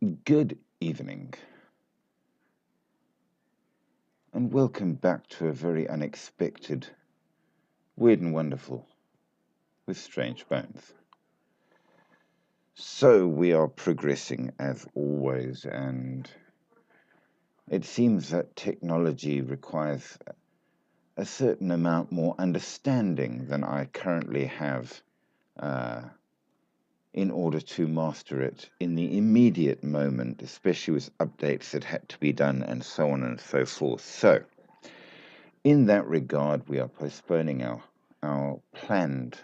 Good evening, and welcome back to a very unexpected, weird and wonderful with Strange Bones. So we are progressing as always, and it seems that technology requires a certain amount more understanding than I currently have uh, in order to master it in the immediate moment, especially with updates that had to be done and so on and so forth. So, in that regard, we are postponing our planned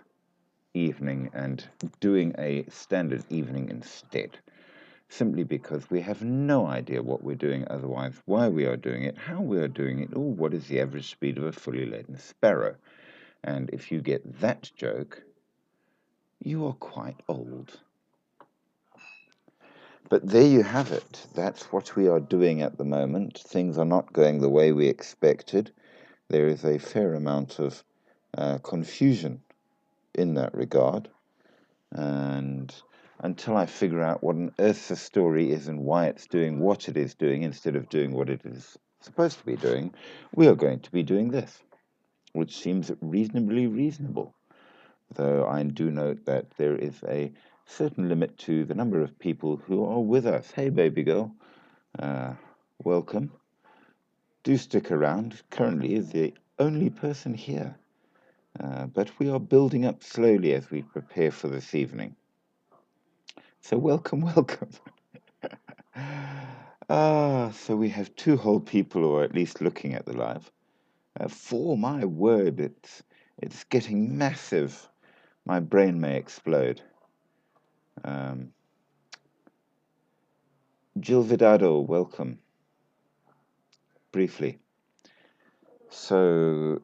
evening and doing a standard evening instead, simply because we have no idea what we're doing otherwise, why we are doing it, how we are doing it, or what is the average speed of a fully laden sparrow. And if you get that joke, you are quite old. But there you have it. That's what we are doing at the moment. Things are not going the way we expected. There is a fair amount of confusion in that regard. And until I figure out what on earth the story is and why it's doing what it is doing instead of doing what it is supposed to be doing, we are going to be doing this, which seems reasonably reasonable. Though I do note that there is a certain limit to the number of people who are with us. Hey, baby girl, uh, welcome. Do stick around. Currently is the only person here. But we are building up slowly as we prepare for this evening. So welcome, welcome. So we have two whole people, or at least looking at the live. For my word, it's getting massive. My brain may explode. Um, Jill Vidado, welcome. Briefly. So,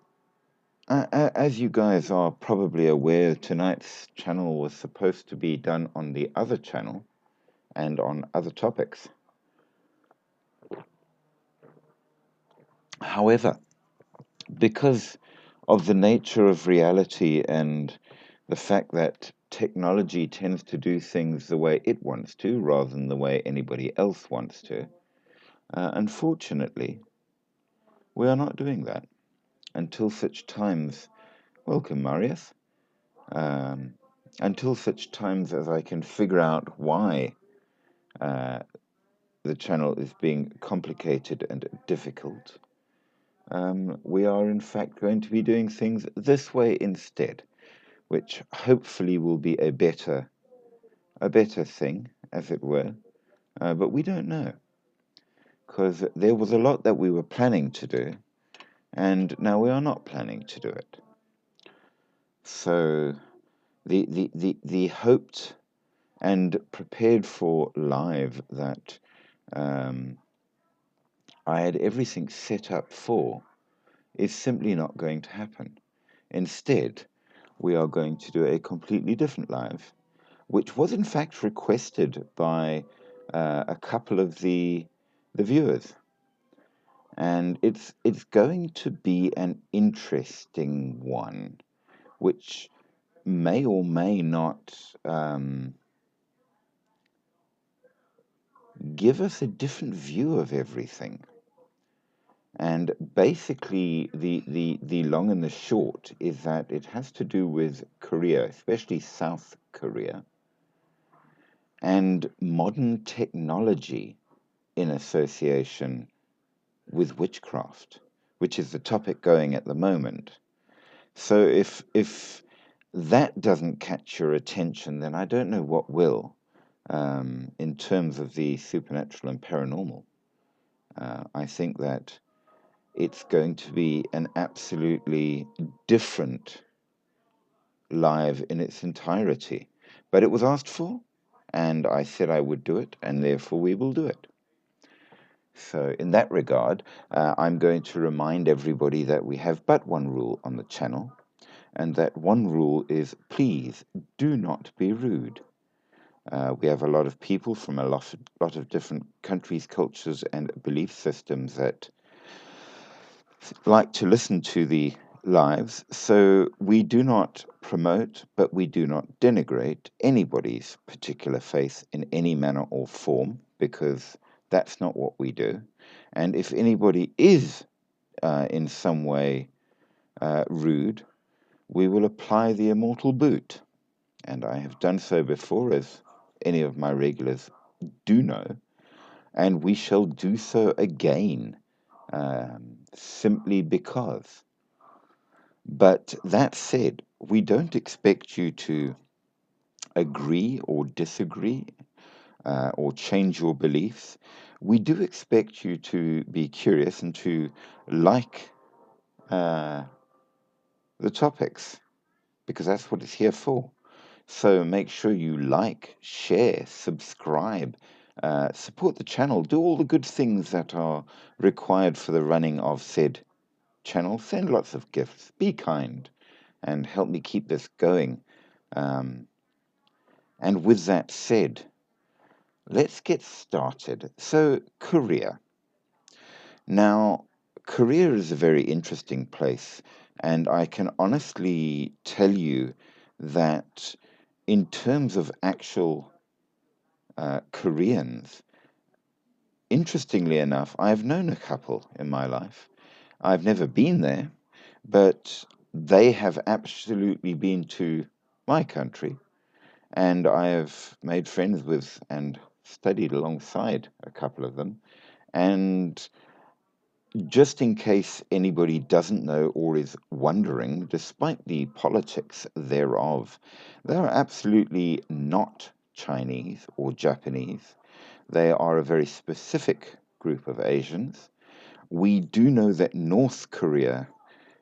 as you guys are probably aware, tonight's channel was supposed to be done on the other channel and on other topics. However, because of the nature of reality and the fact that technology tends to do things the way it wants to rather than the way anybody else wants to, unfortunately, we are not doing that until such times. Welcome, Marius. Um, until such times as I can figure out why uh, the channel is being complicated and difficult. We are in fact going to be doing things this way instead, which hopefully will be a better thing, as it were. But we don't know, because there was a lot that we were planning to do, and now we are not planning to do it. So the hoped and prepared for live that I had everything set up for is simply not going to happen. Instead, we are going to do a completely different live, which was in fact requested by a couple of the viewers, and it's going to be an interesting one, which may or may not give us a different view of everything. And basically, the long and the short is that it has to do with Korea, especially South Korea, and modern technology in association with witchcraft, which is the topic going at the moment. So if that doesn't catch your attention, then I don't know what will, in terms of the supernatural and paranormal. I think that it's going to be an absolutely different live in its entirety. But it was asked for, and I said I would do it, and therefore we will do it. So, in that regard, I'm going to remind everybody that we have but one rule on the channel, and that one rule is please do not be rude. We have a lot of people from a lot of different countries, cultures, and belief systems that like to listen to the lives, so we do not promote, but we do not denigrate anybody's particular faith in any manner or form. because that's not what we do. And if anybody is in some way rude, we will apply the immortal boot. And I have done so before, as any of my regulars do know, and we shall do so again, simply because. But that said, we don't expect you to agree or disagree or change your beliefs. We do expect you to be curious and to like uh, the topics, because that's what it's here for. So make sure you like, share, subscribe, support the channel, do all the good things that are required for the running of said channel. Send lots of gifts, be kind, and help me keep this going. Um, and with that said, let's get started. So, Korea. Now, Korea is a very interesting place, and I can honestly tell you that in terms of actual Koreans, interestingly enough, I've known a couple in my life. I've never been there, but they have absolutely been to my country, and I have made friends with and studied alongside a couple of them. And just in case anybody doesn't know or is wondering, despite the politics thereof, they are absolutely not Chinese or Japanese. They are a very specific group of Asians. We do know that North Korea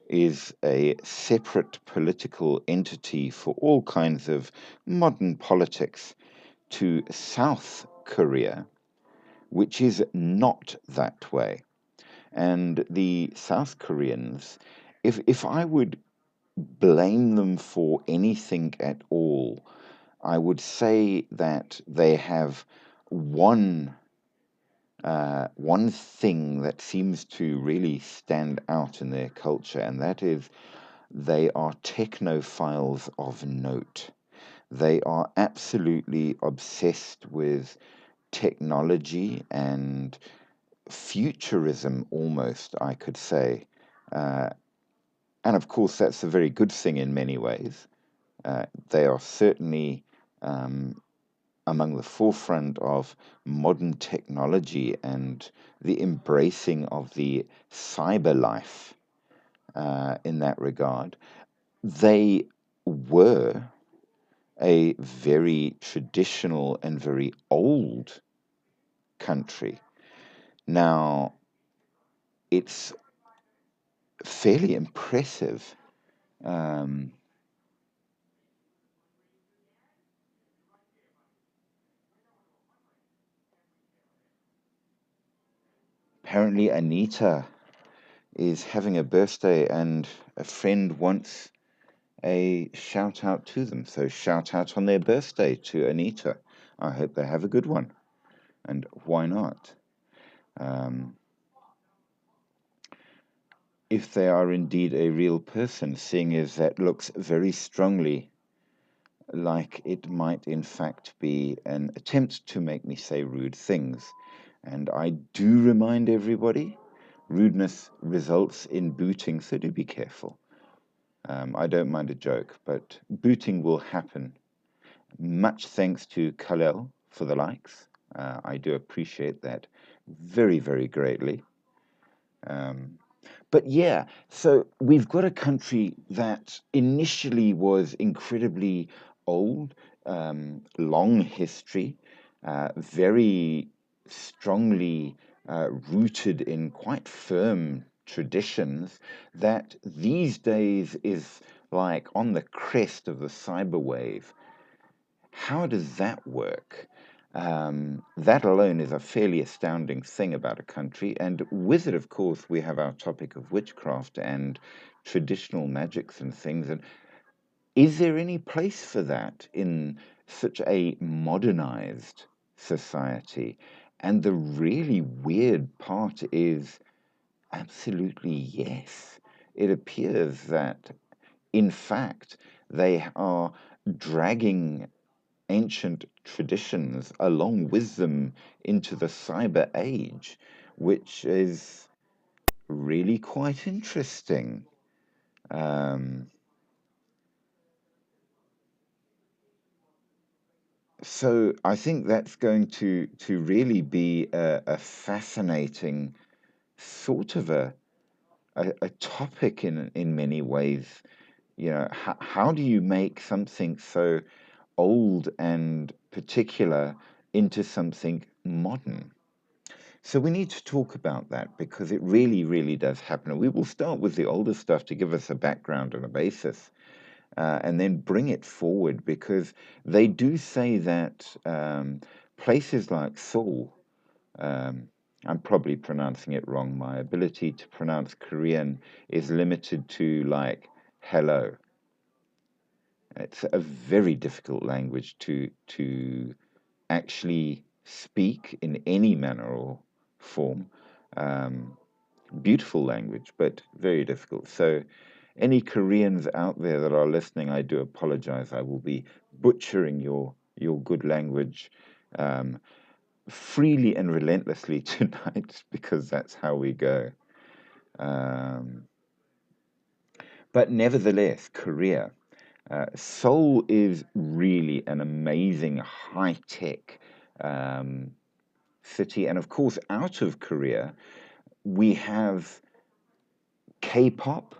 is a separate political entity for all kinds of modern politics to South Korea, which is not that way. And the South Koreans, if I would blame them for anything at all, I would say that they have one one thing that seems to really stand out in their culture, and that is they are technophiles of note. They are absolutely obsessed with technology and futurism, almost, I could say. Uh, and of course, that's a very good thing in many ways. They are certainly among the forefront of modern technology and the embracing of the cyber life in that regard. They were a very traditional and very old country. Now, it's fairly impressive. Um, Apparently, Anita is having a birthday, and a friend wants a shout out to them. So, shout out on their birthday to Anita. I hope they have a good one. And why not? Um, if they are indeed a real person, seeing as that looks very strongly like it might in fact be an attempt to make me say rude things. And I do remind everybody, rudeness results in booting, so do be careful. I don't mind a joke, but booting will happen. Much thanks to Kalel for the likes. I do appreciate that very, very greatly. Um, but yeah, so we've got a country that initially was incredibly old, long history, very strongly rooted in quite firm traditions that these days is like on the crest of the cyber wave. How does that work? That alone is a fairly astounding thing about a country. And with it, of course, we have our topic of witchcraft and traditional magics and things. And is there any place for that in such a modernized society? And the really weird part is absolutely yes. It appears that, in fact, they are dragging ancient traditions along with them into the cyber age, which is really quite interesting. Um, so I think that's going to really be a fascinating sort of a topic in many ways. You know, how do you make something so old and particular into something modern? So we need to talk about that because it really, really does happen. And we will start with the older stuff to give us a background and a basis, and then bring it forward because they do say that places like Seoul, um, I'm probably pronouncing it wrong. My ability to pronounce Korean is limited to like hello. It's a very difficult language to actually speak in any manner or form. Um, Beautiful language, but very difficult. So, any Koreans out there that are listening, I do apologize. I will be butchering your good language um, freely and relentlessly tonight because that's how we go. Um, but nevertheless, Korea. Seoul is really an amazing high tech um, city. And of course, out of Korea, we have K pop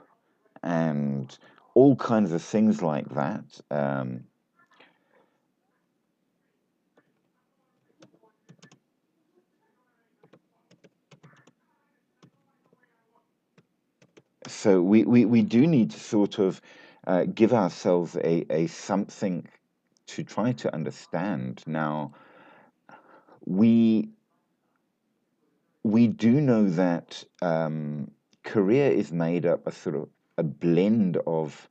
and all kinds of things like that. So we do need to sort of give ourselves a something to try to understand. Now, we we do know that Korea is made up a sort of a blend of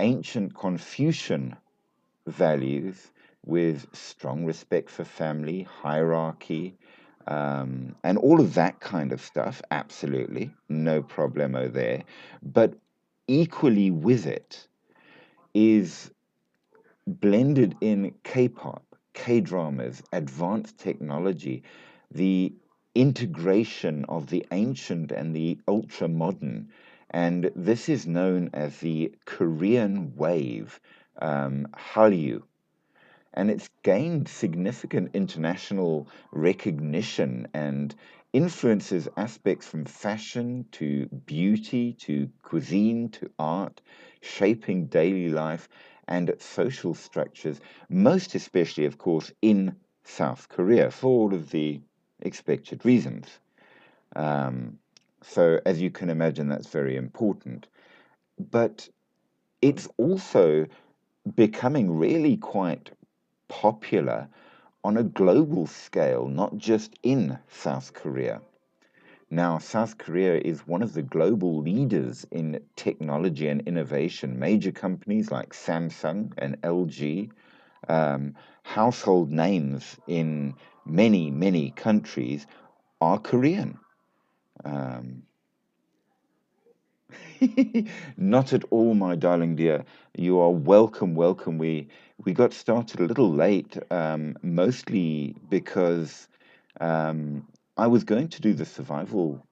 ancient Confucian values with strong respect for family, hierarchy, and all of that kind of stuff. Absolutely, no problemo there. But equally with it is blended in K-pop, K-dramas, advanced technology, the integration of the ancient and the ultra modern. And this is known as the Korean wave, Hallyu, and it's gained significant international recognition and influences aspects from fashion to beauty to cuisine to art, shaping daily life and social structures, most especially, of course, in South Korea for all of the expected reasons. Um, so, as you can imagine, that's very important. But it's also becoming really quite popular on a global scale, not just in South Korea. Now, South Korea is one of the global leaders in technology and innovation. Major companies like Samsung and LG, household names in many, many countries, are Korean. Um, Not at all, my darling dear. You are welcome, welcome. We got started a little late, mostly because I was going to do the survival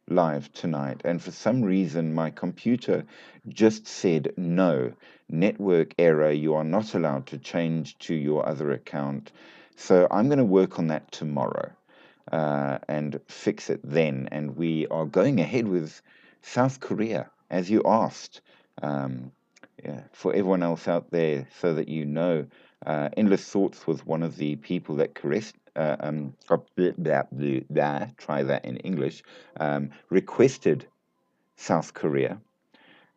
live tonight, and for some reason my computer just said no, network error. You are not allowed to change to your other account. So I'm going to work on that tomorrow and fix it then. And we are going ahead with South Korea, as you asked. Um, yeah, for everyone else out there, so that you know, Endless Thoughts was one of the people that try that in English, requested South Korea.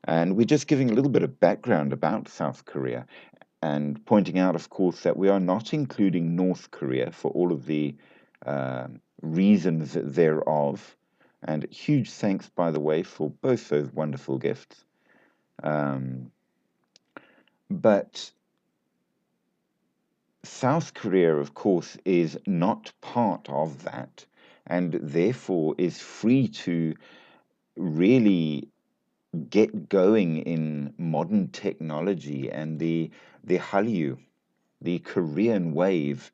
And we're just giving a little bit of background about South Korea and pointing out, of course, that we are not including North Korea for all of the reasons thereof. And huge thanks, by the way, for both those wonderful gifts. Um, but South Korea, of course, is not part of that and therefore is free to really get going in modern technology and the Hallyu. The Korean wave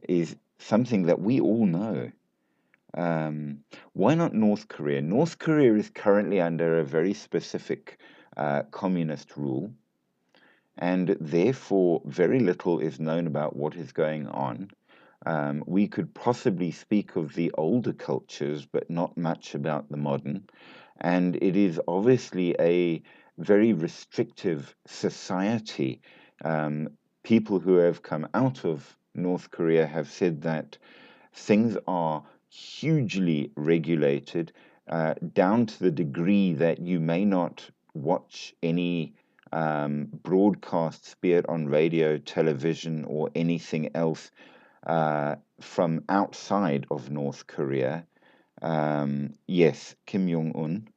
is something that we all know. Why not North Korea? North Korea is currently under a very specific communist rule, and therefore very little is known about what is going on. We could possibly speak of the older cultures, but not much about the modern. And it is obviously a very restrictive society. Um, People who have come out of North Korea have said that things are hugely regulated, down to the degree that you may not watch any broadcasts, be it on radio, television, or anything else from outside of North Korea. Yes, Kim Jong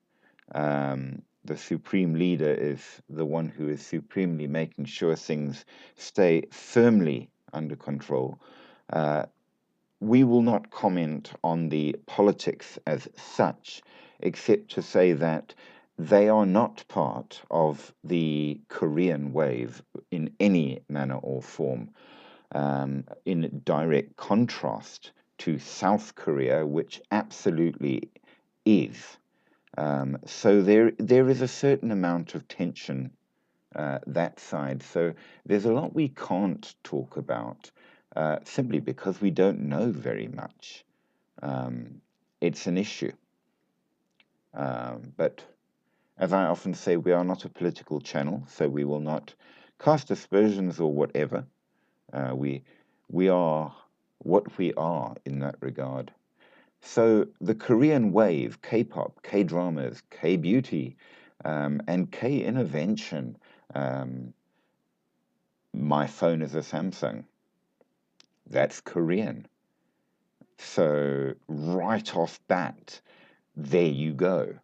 Un, the supreme leader, is the one who is supremely making sure things stay firmly under control. Uh, we will not comment on the politics as such, except to say that they are not part of the Korean wave in any manner or form, in direct contrast to South Korea, which absolutely is. So there is a certain amount of tension that side. So there's a lot we can't talk about simply because we don't know very much. It's an issue. But as I often say, we are not a political channel, so we will not cast aspersions or whatever. We are what we are in that regard. So the Korean wave, K-pop, K-dramas, K-beauty, and K-intervention. My phone is a Samsung. That's Korean. So right off bat, there you go.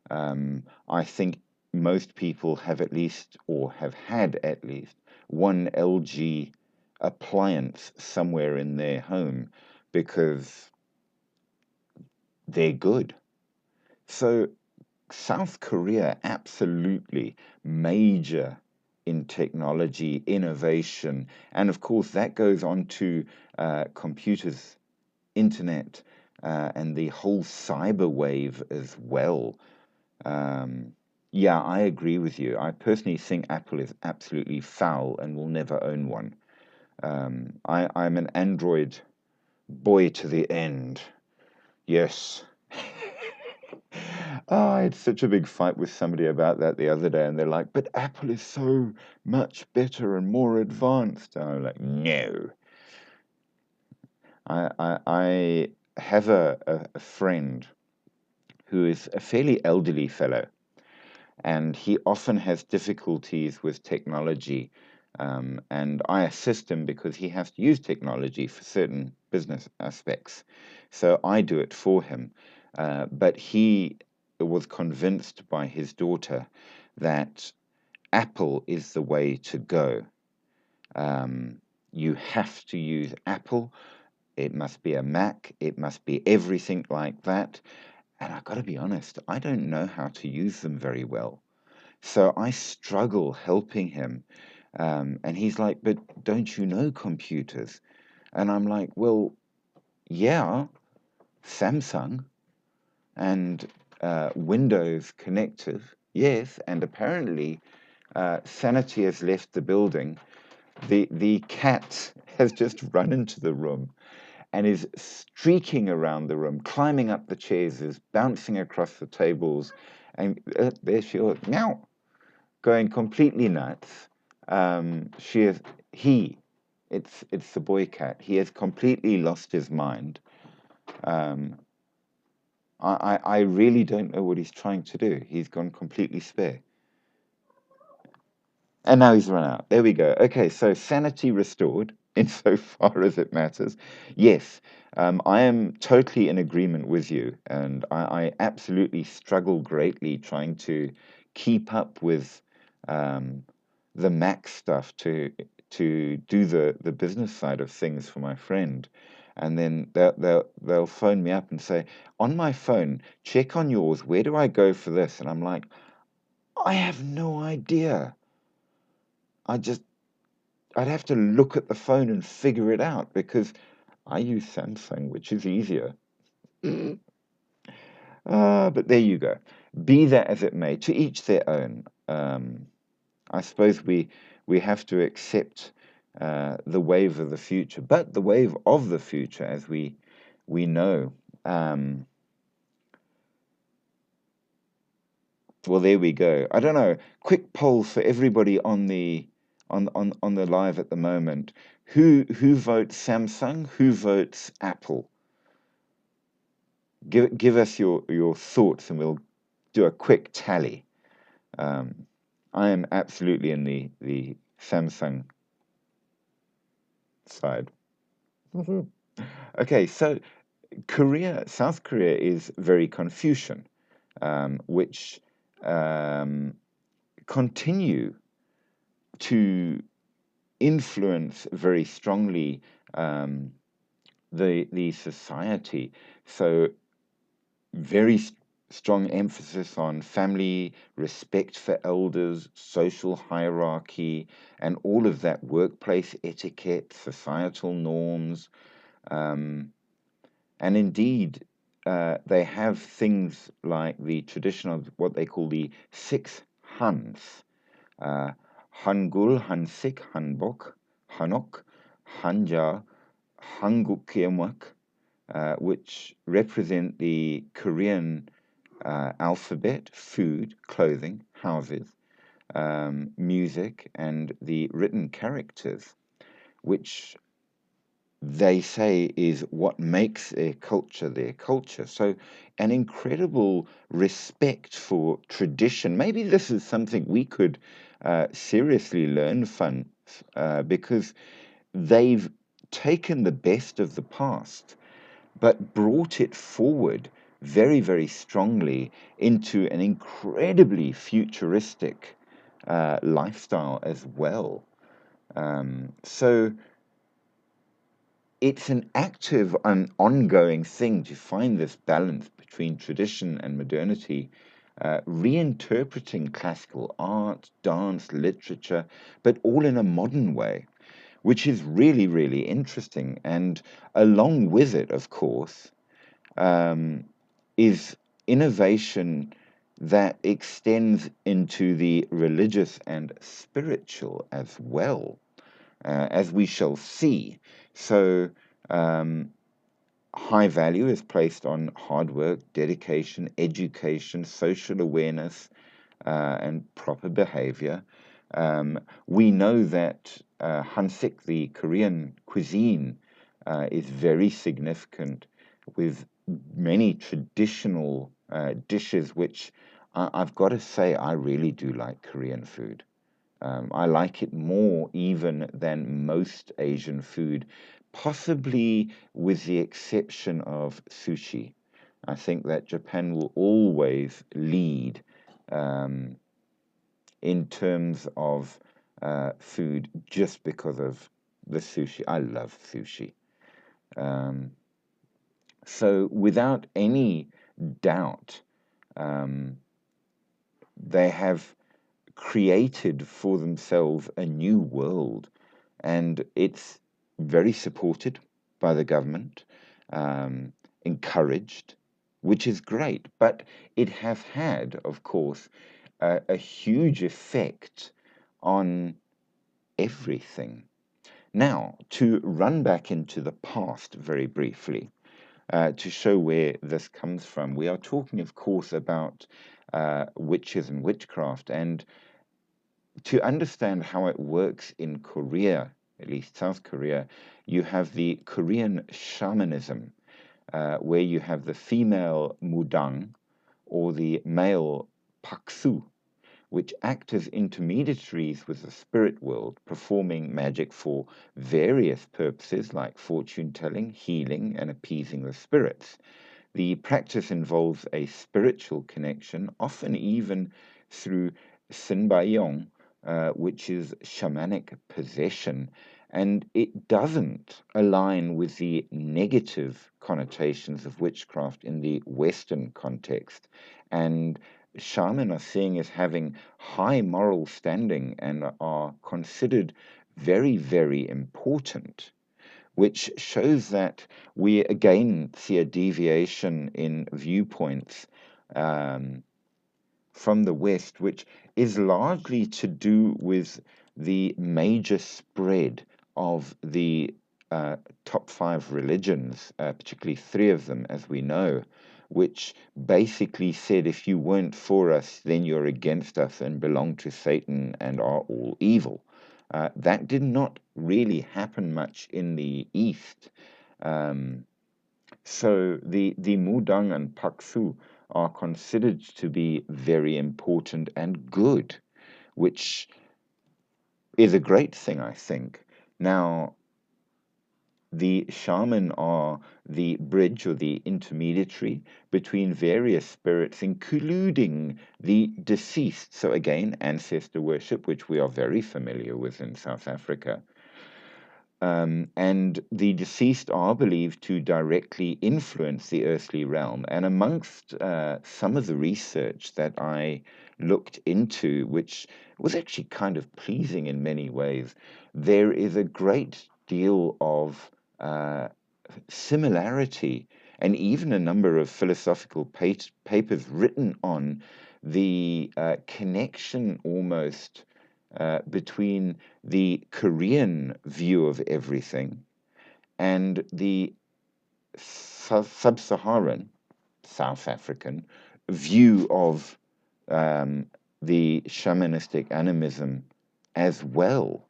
I think most people have at least, or have had at least, one LG appliance somewhere in their home because they're good. So South Korea, absolutely major in technology, innovation, and of course that goes on to computers, internet, and the whole cyber wave as well. Yeah, I agree with you. I personally think Apple is absolutely foul and will never own one. I'm an Android boy to the end. Yes. Oh, I had such a big fight with somebody about that the other day, and they're like, but Apple is so much better and more advanced. And I'm like, no. I have a friend who is a fairly elderly fellow, and he often has difficulties with technology. And I assist him because he has to use technology for certain business aspects. So I do it for him. But he was convinced by his daughter that Apple is the way to go. You have to use Apple. It must be a Mac. It must be everything like that. And I've got to be honest, I don't know how to use them very well. So I struggle helping him. And he's like, but don't you know computers? And I'm like, well, yeah, Samsung and Windows connectors, yes. And apparently, Sanity has left the building. The cat has just run into the room and is streaking around the room, climbing up the chairs, is bouncing across the tables, and there she was, meow, going completely nuts. She is he. It's the boy cat. He has completely lost his mind. Um, I really don't know what he's trying to do. He's gone completely spare. And now he's run out. There we go. Okay, so sanity restored insofar as it matters. Yes, I am totally in agreement with you, and I absolutely struggle greatly trying to keep up with um, the Mac stuff to do the business side of things for my friend. And then they'll phone me up and say, on my phone, check on yours. Where do I go for this? And I'm like, I have no idea. I just I'd have to look at the phone and figure it out because I use Samsung, which is easier. But there you go. Be that as it may, to each their own. I suppose we have to accept the wave of the future, but the wave of the future, as we know. Well, there we go. I don't know. Quick poll for everybody on the live at the moment. Who votes Samsung? Who votes Apple? Give us your thoughts, and we'll do a quick tally. I am absolutely in the Samsung side. Okay, so South Korea is very Confucian, which continue to influence very strongly the society. So very strong emphasis on family, respect for elders, social hierarchy, and all of that workplace etiquette, societal norms. And indeed, they have things like the tradition of what they call the six Hans, Hangul, Hansik, Hanbok, Hanok, Hanja, Hangukyeomwak, which represent the Korean alphabet, food, clothing, houses, music, and the written characters, which they say is what makes their culture their culture. So, an incredible respect for tradition. Maybe this is something we could seriously learn from, because they've taken the best of the past but brought it forward very, very strongly into an incredibly futuristic lifestyle as well. So it's an active and ongoing thing to find this balance between tradition and modernity, reinterpreting classical art, dance, literature, but all in a modern way, which is really, really interesting. And along with it, of course, is innovation that extends into the religious and spiritual as well, as we shall see. So, high value is placed on hard work, dedication, education, social awareness, and proper behavior. We know that Hansik, the Korean cuisine, is very significant with many traditional dishes, which I've got to say, I really do like Korean food. I like it more even than most Asian food, possibly with the exception of sushi. I think that Japan will always lead in terms of food just because of the sushi. I love sushi. So, without any doubt, they have created for themselves a new world, and it's very supported by the government, encouraged, which is great. But it has had, of course, a huge effect on everything. Now, to run back into the past very briefly, to show where this comes from, we are talking, of course, about witches and witchcraft. And to understand how it works in Korea, at least South Korea, you have the Korean shamanism, where you have the female mudang or the male paksu, which act as intermediaries with the spirit world, performing magic for various purposes like fortune telling, healing, and appeasing the spirits. The practice involves a spiritual connection, often even through sinbayong, which is shamanic possession, and it doesn't align with the negative connotations of witchcraft in the Western context. And shaman are seen as having high moral standing and are considered very, very important, which shows that we again see a deviation in viewpoints um, from the West, which is largely to do with the major spread of the uh, top five religions, particularly three of them, as we know, which basically said if you weren't for us, then you're against us and belong to Satan and are all evil. That did not really happen much in the East. Um, so the Mudang and Paksu are considered to be very important and good, which is a great thing, I think. Now, the shaman are the bridge or the intermediary between various spirits, including the deceased. So, again, ancestor worship, which we are very familiar with in South Africa. And the deceased are believed to directly influence the earthly realm. And amongst some of the research that I looked into, which was actually kind of pleasing in many ways, there is a great deal of similarity and even a number of philosophical papers written on the connection almost between the Korean view of everything and the sub-Saharan, South African view of um, the shamanistic animism as well.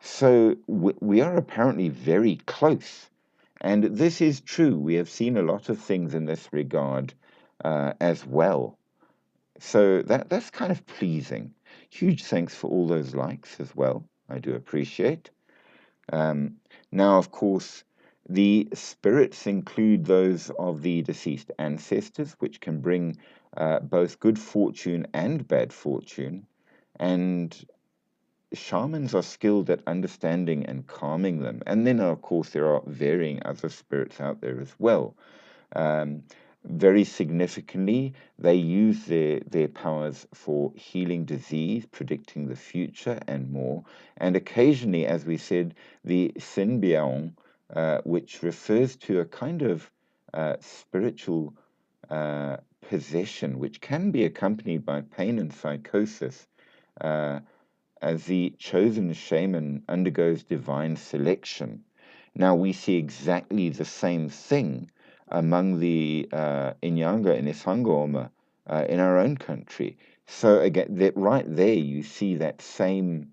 So we are apparently very close. And this is true. We have seen a lot of things in this regard as well. So that's kind of pleasing. Huge thanks for all those likes as well. I do appreciate. Um, Now, of course, the spirits include those of the deceased ancestors, which can bring both good fortune and bad fortune. And shamans are skilled at understanding and calming them. And then, of course, there are varying other spirits out there as well. Um, Very significantly, they use their powers for healing disease, predicting the future, and more. And occasionally, as we said, the Sinbiaong, which refers to a kind of spiritual possession, which can be accompanied by pain and psychosis. As the chosen shaman undergoes divine selection. Now we see exactly the same thing among the Inyanga and Isangoma in our own country. So again, that right there, you see that same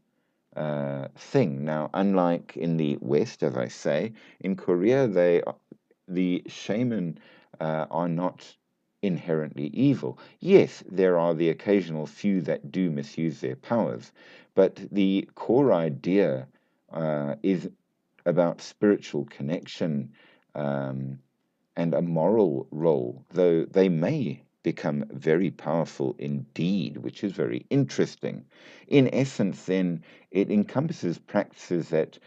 thing. Now, unlike in the West, as I say, in Korea, the shaman are not inherently evil. Yes, there are the occasional few that do misuse their powers, but the core idea is about spiritual connection and a moral role, though they may become very powerful indeed, which is very interesting. In essence, then, it encompasses practices that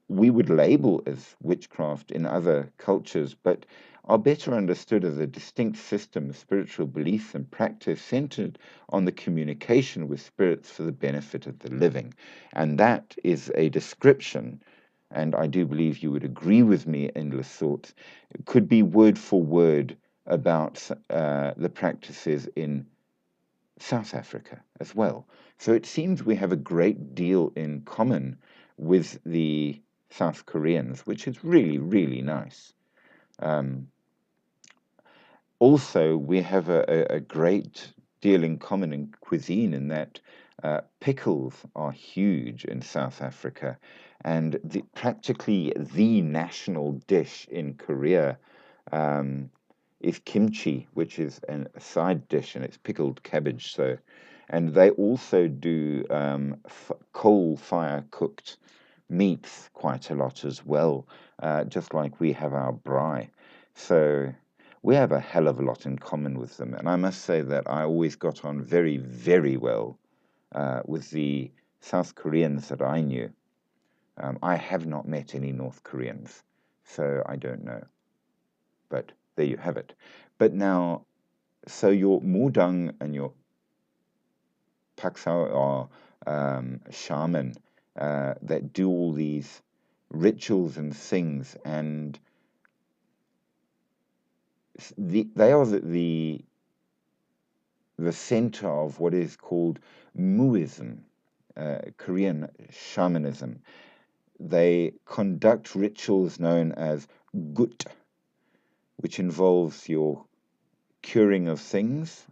we would label as witchcraft in other cultures, but are better understood as a distinct system of spiritual belief and practice centered on the communication with spirits for the benefit of the living. And that is a description, and I do believe you would agree with me, Endless Thoughts, it could be word for word about the practices in South Africa as well. So it seems we have a great deal in common with the South Koreans, which is really, really nice. Um, Also, we have a great deal in common in cuisine in that pickles are huge in South Africa, and practically the national dish in Korea um, is kimchi, which is a side dish, and it's pickled cabbage. So, and they also do coal fire cooked meats quite a lot as well, just like we have our braai. So we have a hell of a lot in common with them. And I must say that I always got on very, very well with the South Koreans that I knew. I have not met any North Koreans, so I don't know. But there you have it. But now, so your Mudang and your Paksao are shaman. that do all these rituals and things, and they are the center of what is called Muism, Korean shamanism. They conduct rituals known as gut, which involves your curing of things,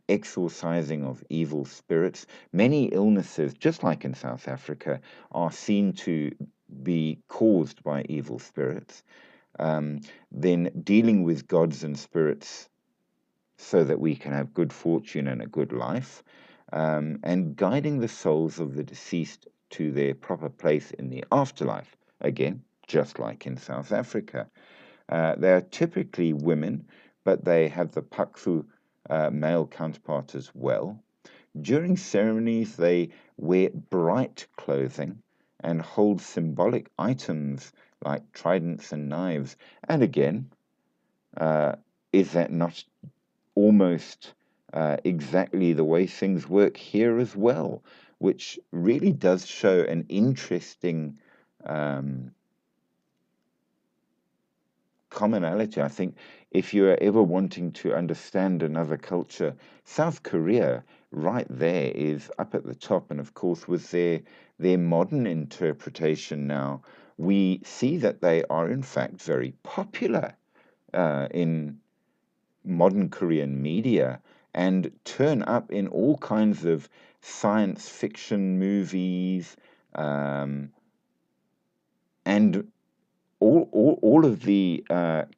exorcising of evil spirits. Many illnesses, just like in South Africa, are seen to be caused by evil spirits. Then dealing with gods and spirits so that we can have good fortune and a good life, and guiding the souls of the deceased to their proper place in the afterlife. Again, just like in South Africa. They are typically women, but they have the Paksu male counterpart as well. During ceremonies, they wear bright clothing and hold symbolic items like tridents and knives. And again, is that not almost exactly the way things work here as well? Which really does show an interesting commonality. I think if you are ever wanting to understand another culture, South Korea right there is up at the top. And of course, with their modern interpretation now, we see that they are in fact very popular in modern Korean media and turn up in all kinds of science fiction movies, and all of the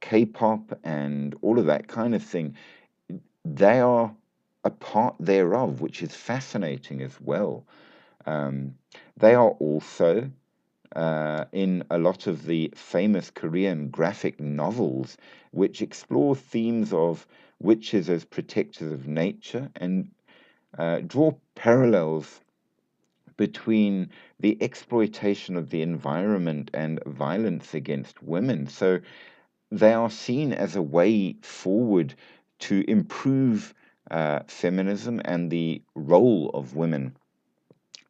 K-pop and all of that kind of thing, they are a part thereof, which is fascinating as well. They are also in a lot of the famous Korean graphic novels, which explore themes of witches as protectors of nature and draw parallels between the exploitation of the environment and violence against women. So they are seen as a way forward to improve feminism and the role of women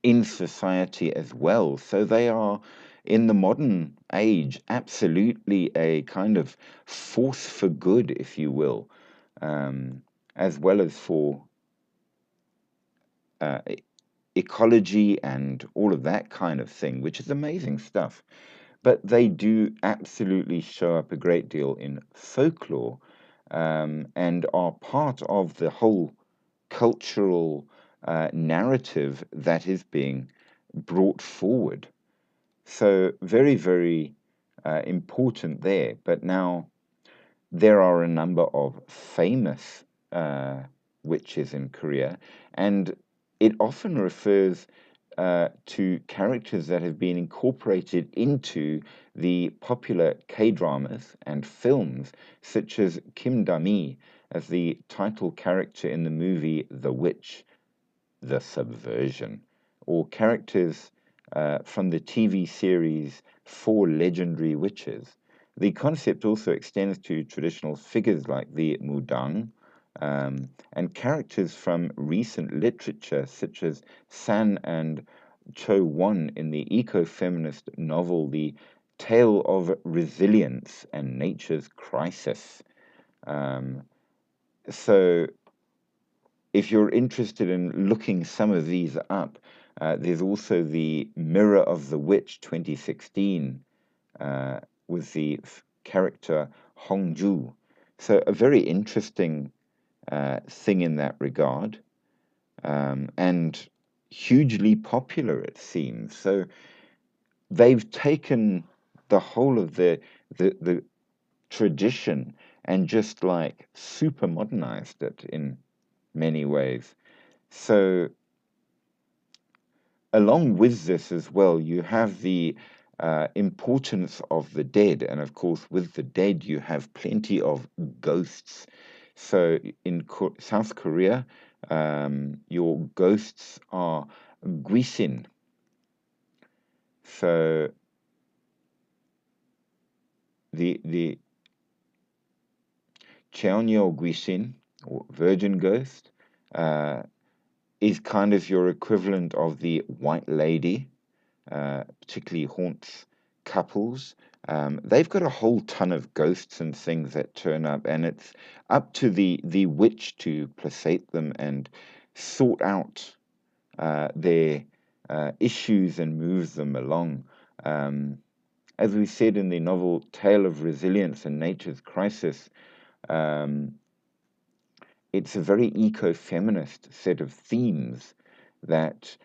in society as well. So they are, in the modern age, absolutely a kind of force for good, if you will, as well as for uh, ecology and all of that kind of thing, which is amazing stuff. But they do absolutely show up a great deal in folklore, and are part of the whole cultural narrative that is being brought forward. So, very, very important there. But now there are a number of famous witches in Korea, and it often refers to characters that have been incorporated into the popular K dramas and films, such as Kim Da-mi as the title character in the movie The Witch, The Subversion, or characters from the TV series Four Legendary Witches. The concept also extends to traditional figures like the Mudang, and characters from recent literature such as San and Cho Won in the eco-feminist novel The Tale of Resilience and Nature's Crisis. So if you're interested in looking some of these up, there's also the Mirror of the Witch 2016 with the character Hongju. So a very interesting thing in that regard, and hugely popular, it seems. So they've taken the whole of the tradition and just like super modernized it in many ways. So along with this as well, you have the importance of the dead. And of course, with the dead, you have plenty of ghosts. So in South Korea, your ghosts are Guisin. So the Cheonyo Guisin, or virgin ghost, is kind of your equivalent of the white lady. particularly haunts couples. They've got a whole ton of ghosts and things that turn up, and it's up to the witch to placate them and sort out their issues and move them along. Um, as we said in the novel Tale of Resilience and Nature's Crisis, um, it's a very eco-feminist set of themes that,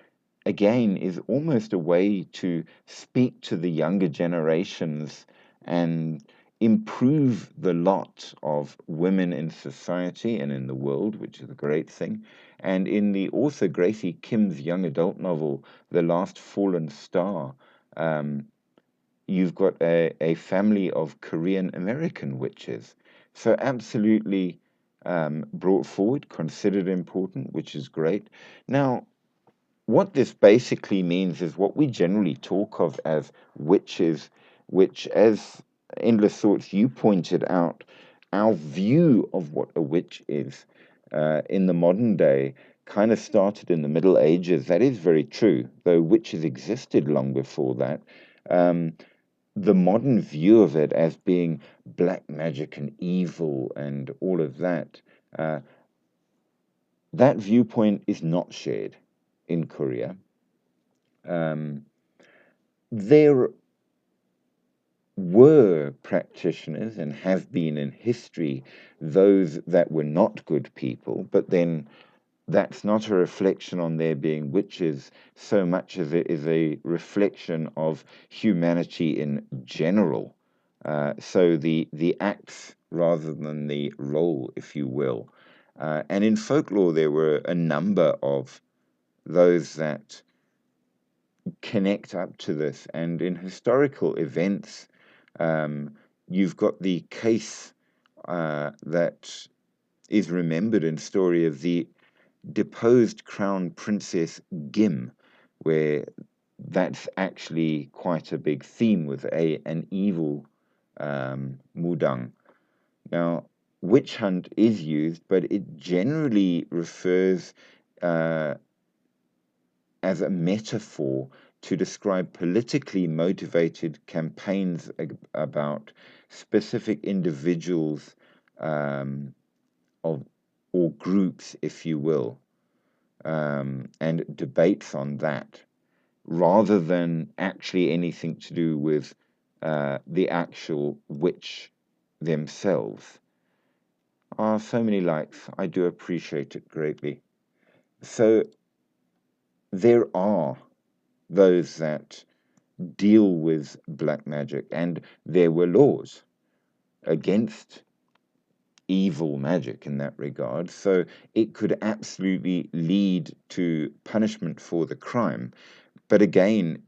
again, is almost a way to speak to the younger generations and improve the lot of women in society and in the world, which is a great thing. And in the author Gracie Kim's young adult novel, The Last Fallen Star, um, you've got a family of Korean American witches. So, absolutely brought forward, considered important, which is great. Now, what this basically means is what we generally talk of as witches, which, as Endless Thoughts, you pointed out, our view of what a witch is in the modern day kind of started in the Middle Ages. That is very true, though witches existed long before that. Um, the modern view of it as being black magic and evil and all of that, uh, that viewpoint is not shared in Korea. Um, there were practitioners and have been in history those that were not good people, but then that's not a reflection on their being witches so much as it is a reflection of humanity in general. So the acts rather than the role, if you will. And in folklore, there were a number of those that connect up to this. And in historical events, you've got the case that is remembered in story of the deposed crown princess Gim, where that's actually quite a big theme with an evil mudang. Now, witch hunt is used, but it generally refers uh, as a metaphor to describe politically motivated campaigns about specific individuals um, of or groups, if you will, and debates on that, rather than actually anything to do with the actual witch themselves. Ah, so many likes. I do appreciate it greatly. So there are those that deal with black magic, and there were laws against evil magic in that regard. So it could absolutely lead to punishment for the crime. But again,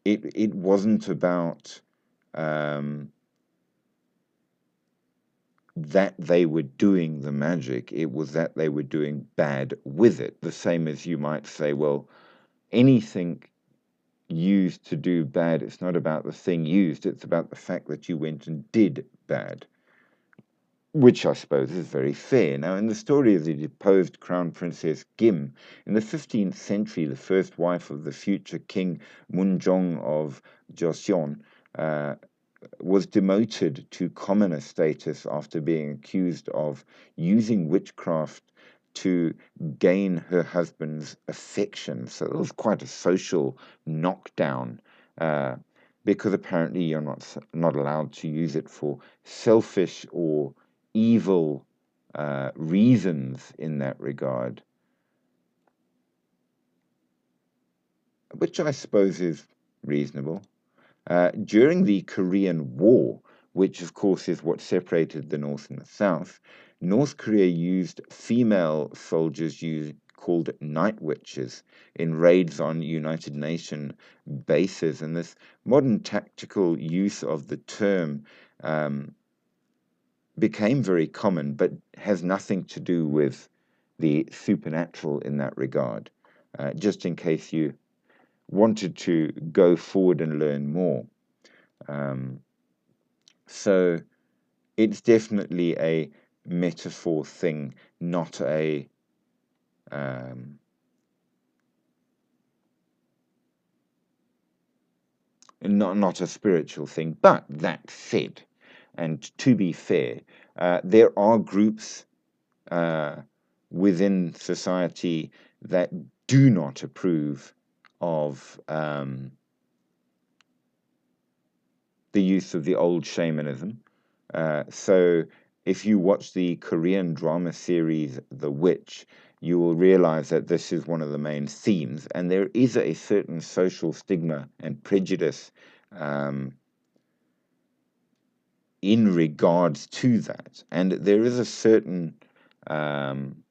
it wasn't about that they were doing the magic, it was that they were doing bad with it. The same as you might say, well, anything used to do bad, it's not about the thing used, it's about the fact that you went and did bad, which I suppose is very fair. Now, in the story of the deposed Crown Princess Gim, in the 15th century, the first wife of the future King Munjong of Joseon, was demoted to commoner status after being accused of using witchcraft to gain her husband's affection. So it was quite a social knockdown, because apparently you're not allowed to use it for selfish or evil reasons in that regard, which I suppose is reasonable. During the Korean War, which of course is what separated the North and the South, North Korea used female soldiers called night witches in raids on United Nations bases. And this modern tactical use of the term became very common, but has nothing to do with the supernatural in that regard. Just in case you wanted to go forward and learn more. So it's definitely a metaphor thing, not a not a spiritual thing. But that said, and to be fair, there are groups uh, within society that do not approve of the use of the old shamanism. So if you watch the Korean drama series The Witch, you will realize that this is one of the main themes, and there is a certain social stigma and prejudice um, in regards to that. And there is a certain um,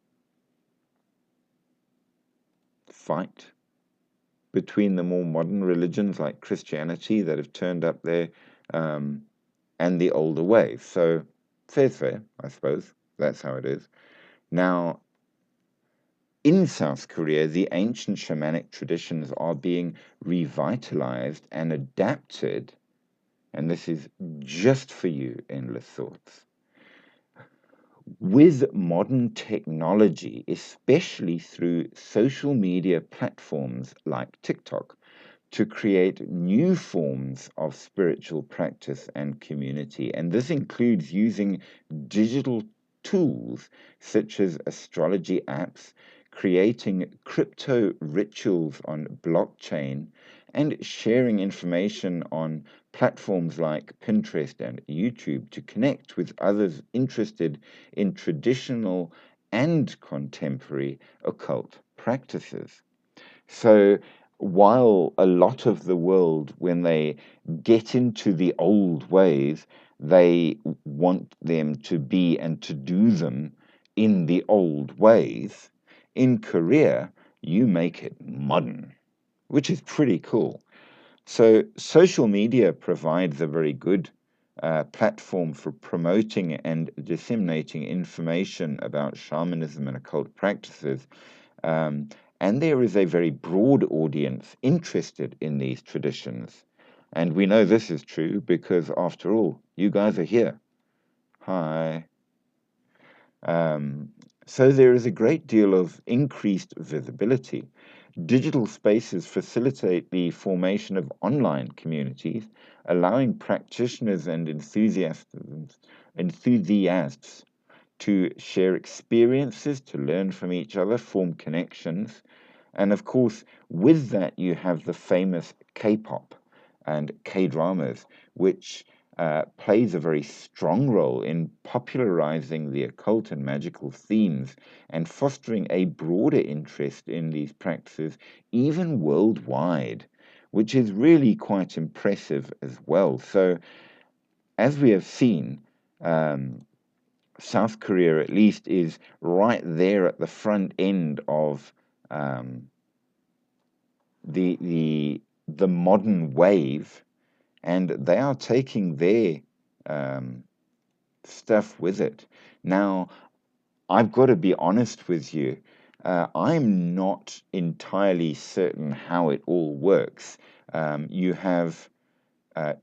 fight between the more modern religions like Christianity that have turned up there um, and the older ways. So fair's fair, I suppose. That's how it is. Now, in South Korea, the ancient shamanic traditions are being revitalized and adapted, and this is just for you, Endless Thoughts, with modern technology, especially through social media platforms like TikTok, to create new forms of spiritual practice and community. And this includes using digital tools such as astrology apps, creating crypto rituals on blockchain, and sharing information on platforms like Pinterest and YouTube to connect with others interested in traditional and contemporary occult practices. So, while a lot of the world, when they get into the old ways, they want them to be and to do them in the old ways, in Korea, you make it modern, which is pretty cool. So, social media provides a very good platform for promoting and disseminating information about shamanism and occult practices. Um, and there is a very broad audience interested in these traditions. And we know this is true because, after all, you guys are here. Hi. Um, so there is a great deal of increased visibility. Digital spaces facilitate the formation of online communities, allowing practitioners and enthusiasts to share experiences, to learn from each other, form connections. And of course, with that, you have the famous K pop and K dramas, which plays a very strong role in popularizing the occult and magical themes and fostering a broader interest in these practices, even worldwide, which is really quite impressive as well. So, as we have seen, um, South Korea, at least, is right there at the front end of um, the modern wave, and they are taking their um, stuff with it. Now, I've got to be honest with you. I'm not entirely certain how it all works. You have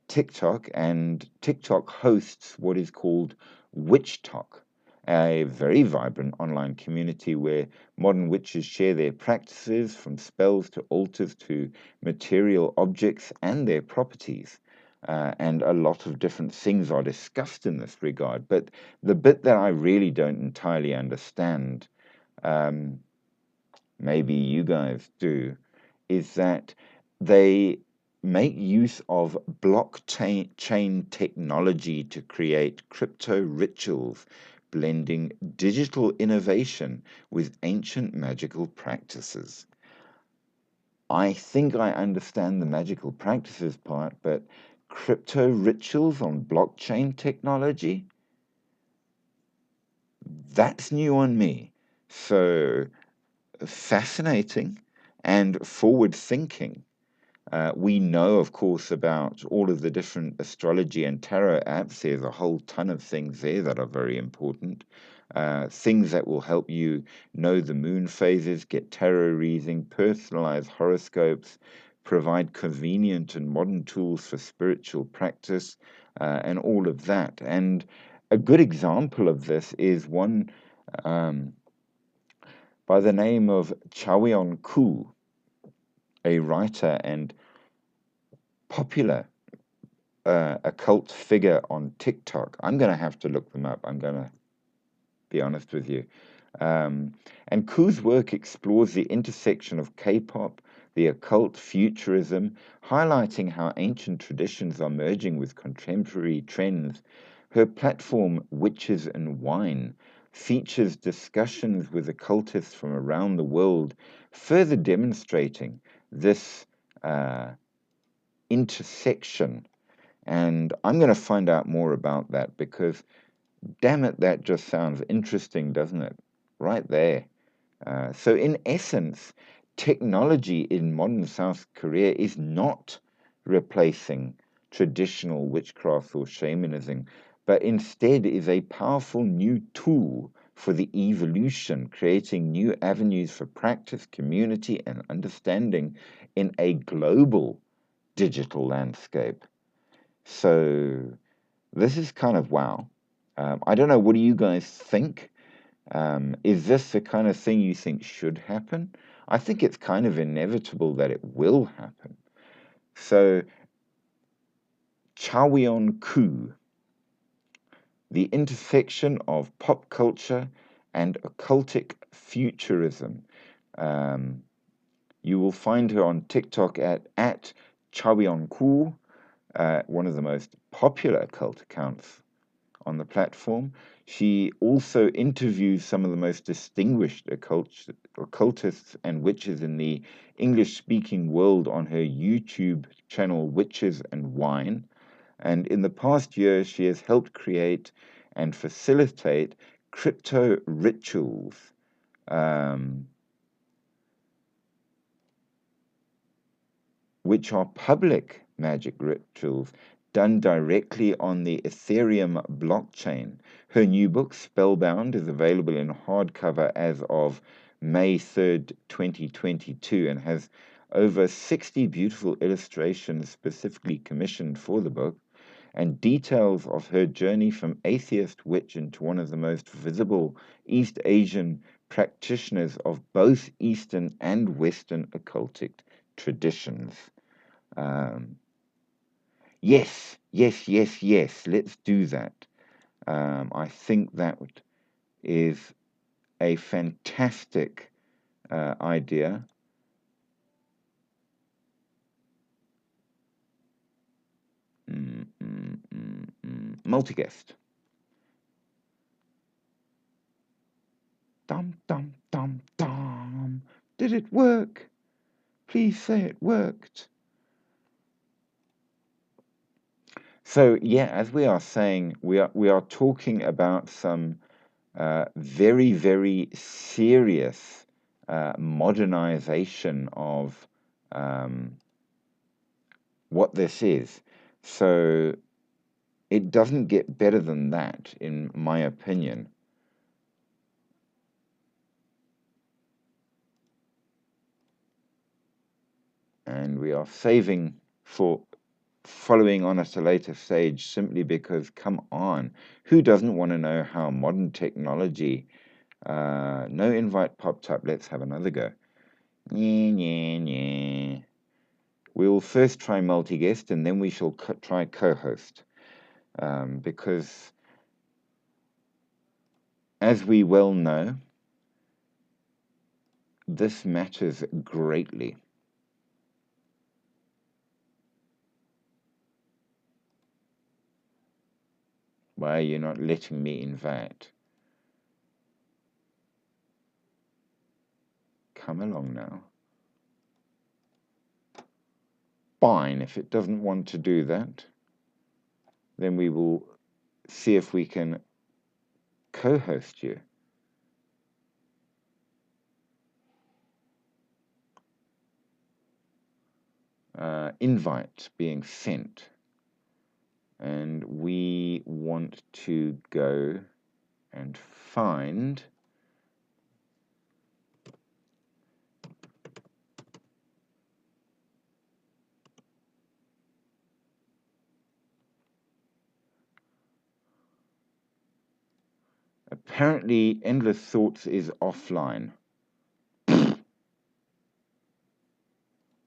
TikTok, and TikTok hosts what is called Witch Talk, a very vibrant online community where modern witches share their practices from spells to altars to material objects and their properties. And a lot of different things are discussed in this regard. But the bit that I really don't entirely understand, um, maybe you guys do, is that they make use of blockchain technology to create crypto rituals, blending digital innovation with ancient magical practices. I think I understand the magical practices part, but crypto rituals on blockchain technology? That's new on me. So fascinating and forward thinking. We know, of course, about all of the different astrology and tarot apps. There's a whole ton of things there that are very important. Things that will help you know the moon phases, get tarot reading, personalize horoscopes, provide convenient and modern tools for spiritual practice, and all of that. And a good example of this is one um, by the name of Chaweon Koo, a writer and popular occult figure on TikTok. I'm going to have to look them up. I'm going to be honest with you. And Ku's work explores the intersection of K-pop, the occult, futurism, highlighting how ancient traditions are merging with contemporary trends. Her platform, Witches and Wine, features discussions with occultists from around the world, further demonstrating this intersection. And I'm going to find out more about that because, damn it, that just sounds interesting, doesn't it? Right there. So, in essence, technology in modern South Korea is not replacing traditional witchcraft or shamanism, but instead is a powerful new tool for the evolution, creating new avenues for practice, community, and understanding in a global digital landscape. So, this is kind of wow. I don't know, what do you guys think? Is this the kind of thing you think should happen? I think it's kind of inevitable that it will happen. So, Chawion Ku, the intersection of pop culture and occultic futurism. Um, you will find her on TikTok at Chawion Ku, one of the most popular occult accounts on the platform. She also interviews some of the most distinguished occultists and witches in the English speaking world on her YouTube channel, Witches and Wine. And in the past year, she has helped create and facilitate crypto rituals. Which are public magic rituals done directly on the Ethereum blockchain. Her new book, Spellbound, is available in hardcover as of May 3rd, 2022, and has over 60 beautiful illustrations specifically commissioned for the book, and details of her journey from atheist witch into one of the most visible East Asian practitioners of both Eastern and Western occultic traditions. Yes, yes, yes, yes. Let's do that. I think that is a fantastic idea. Multi-guest. Dum, dum, dum, dum. Did it work? Please say it worked. So yeah, as we are saying, we are talking about some very, very serious modernization of what this is. So it doesn't get better than that, in my opinion. And we are saving for following on at a later stage simply because, come on, who doesn't want to know how modern technology? No invite popped up. Let's have another go. Nyeh, nyeh, nyeh. We will first try multi-guest and then we shall try co-host. Because, as we well know, this matters greatly. Why are you not letting me invite? Come along now. Fine, if it doesn't want to do that, then we will see if we can co-host you. Invite being sent. And we want to go and find apparently Endless Thoughts is offline.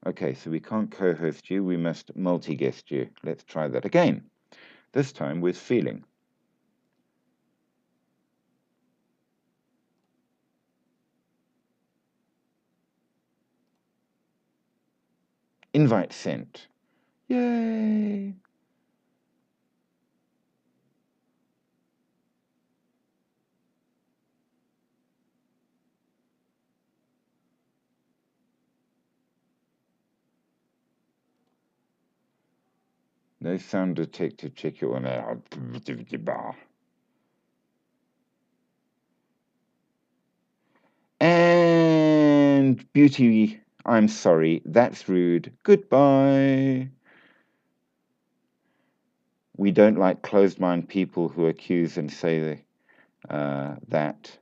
Okay, Okay, so we can't co-host you, we must multi-guest you. Let's try that again, this time with feeling. Invite sent. Yay! No sound detector, check your one. And beauty, I'm sorry, that's rude. Goodbye. We don't like closed-minded people who accuse and say that.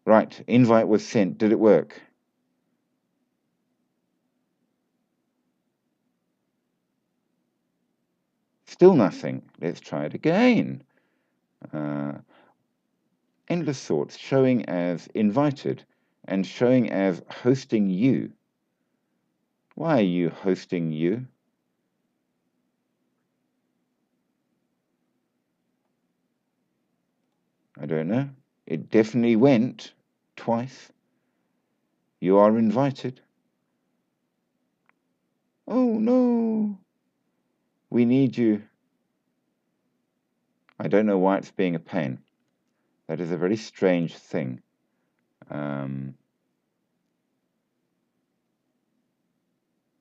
Right, invite was sent. Did it work? Still nothing. Let's try it again. Endless sorts, showing as invited and showing as hosting you. Why are you hosting you? I don't know. It definitely went twice. You are invited. Oh no. We need you. I don't know why it's being a pain. That is a very strange thing.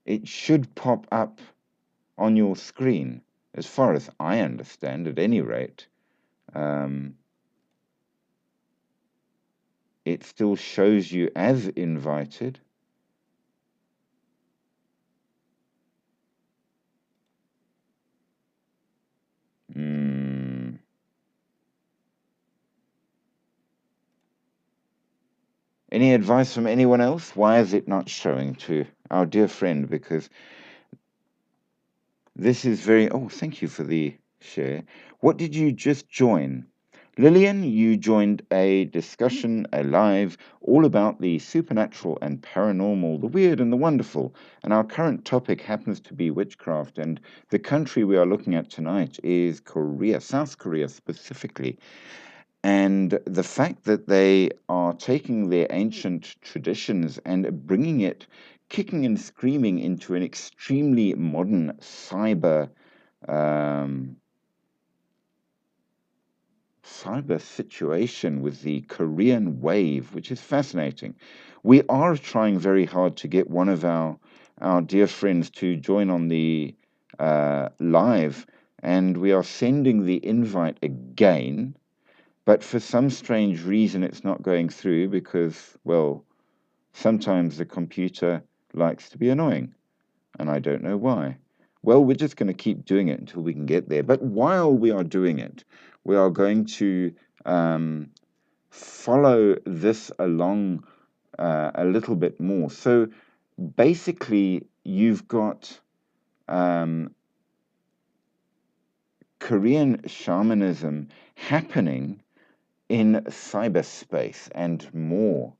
It should pop up on your screen, as far as I understand, at any rate. It still shows you as invited. Any advice from anyone else? Why is it not showing to our dear friend? Because this is very... Oh, thank you for the share. What did you just join? Lillian, you joined a discussion, a live, all about the supernatural and paranormal, the weird and the wonderful. And our current topic happens to be witchcraft. And the country we are looking at tonight is Korea, South Korea specifically. And the fact that they are taking their ancient traditions and bringing it, kicking and screaming, into an extremely modern cyber situation with the Korean wave, which is fascinating. We are trying very hard to get one of our dear friends to join on the live, and we are sending the invite again. But for some strange reason, it's not going through because, well, sometimes the computer likes to be annoying, and I don't know why. Well, we're just going to keep doing it until we can get there. But while we are doing it, we are going to follow this along a little bit more. So basically, you've got Korean shamanism happening in cyberspace and more.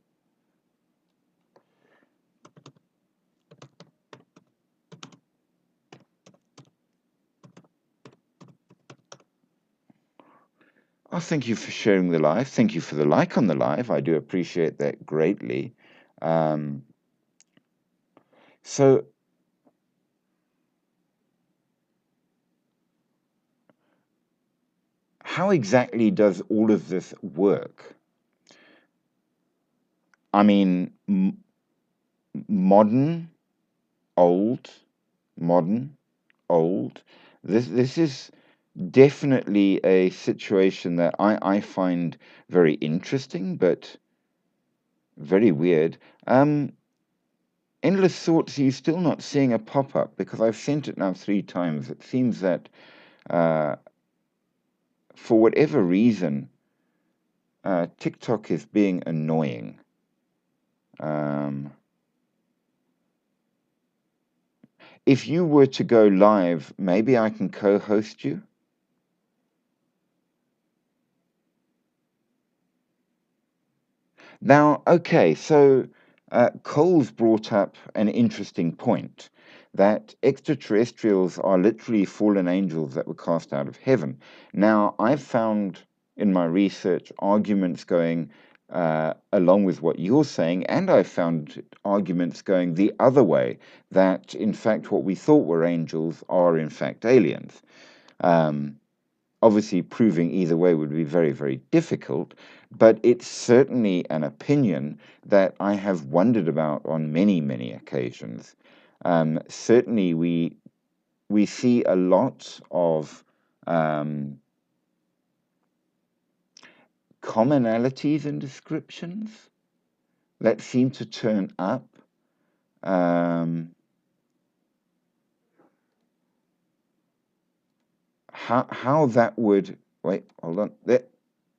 Oh, thank you for sharing the live. Thank you for the like on the live. I do appreciate that greatly. So, how exactly does all of this work? I mean, modern, old, modern, old. This is definitely a situation that I find very interesting, but very weird. Endless thoughts, you're still not seeing a pop-up because I've sent it now 3 times. It seems that for whatever reason, TikTok is being annoying. If you were to go live, maybe I can co-host you. Now, okay, so Cole's brought up an interesting point that extraterrestrials are literally fallen angels that were cast out of heaven. Now, I've found in my research arguments going along with what you're saying, and I've found arguments going the other way, that in fact what we thought were angels are in fact aliens. Obviously, proving either way would be very, very difficult, but it's certainly an opinion that I have wondered about on many, many occasions. Certainly, we see a lot of commonalities in descriptions that seem to turn up. How that would, wait, hold on,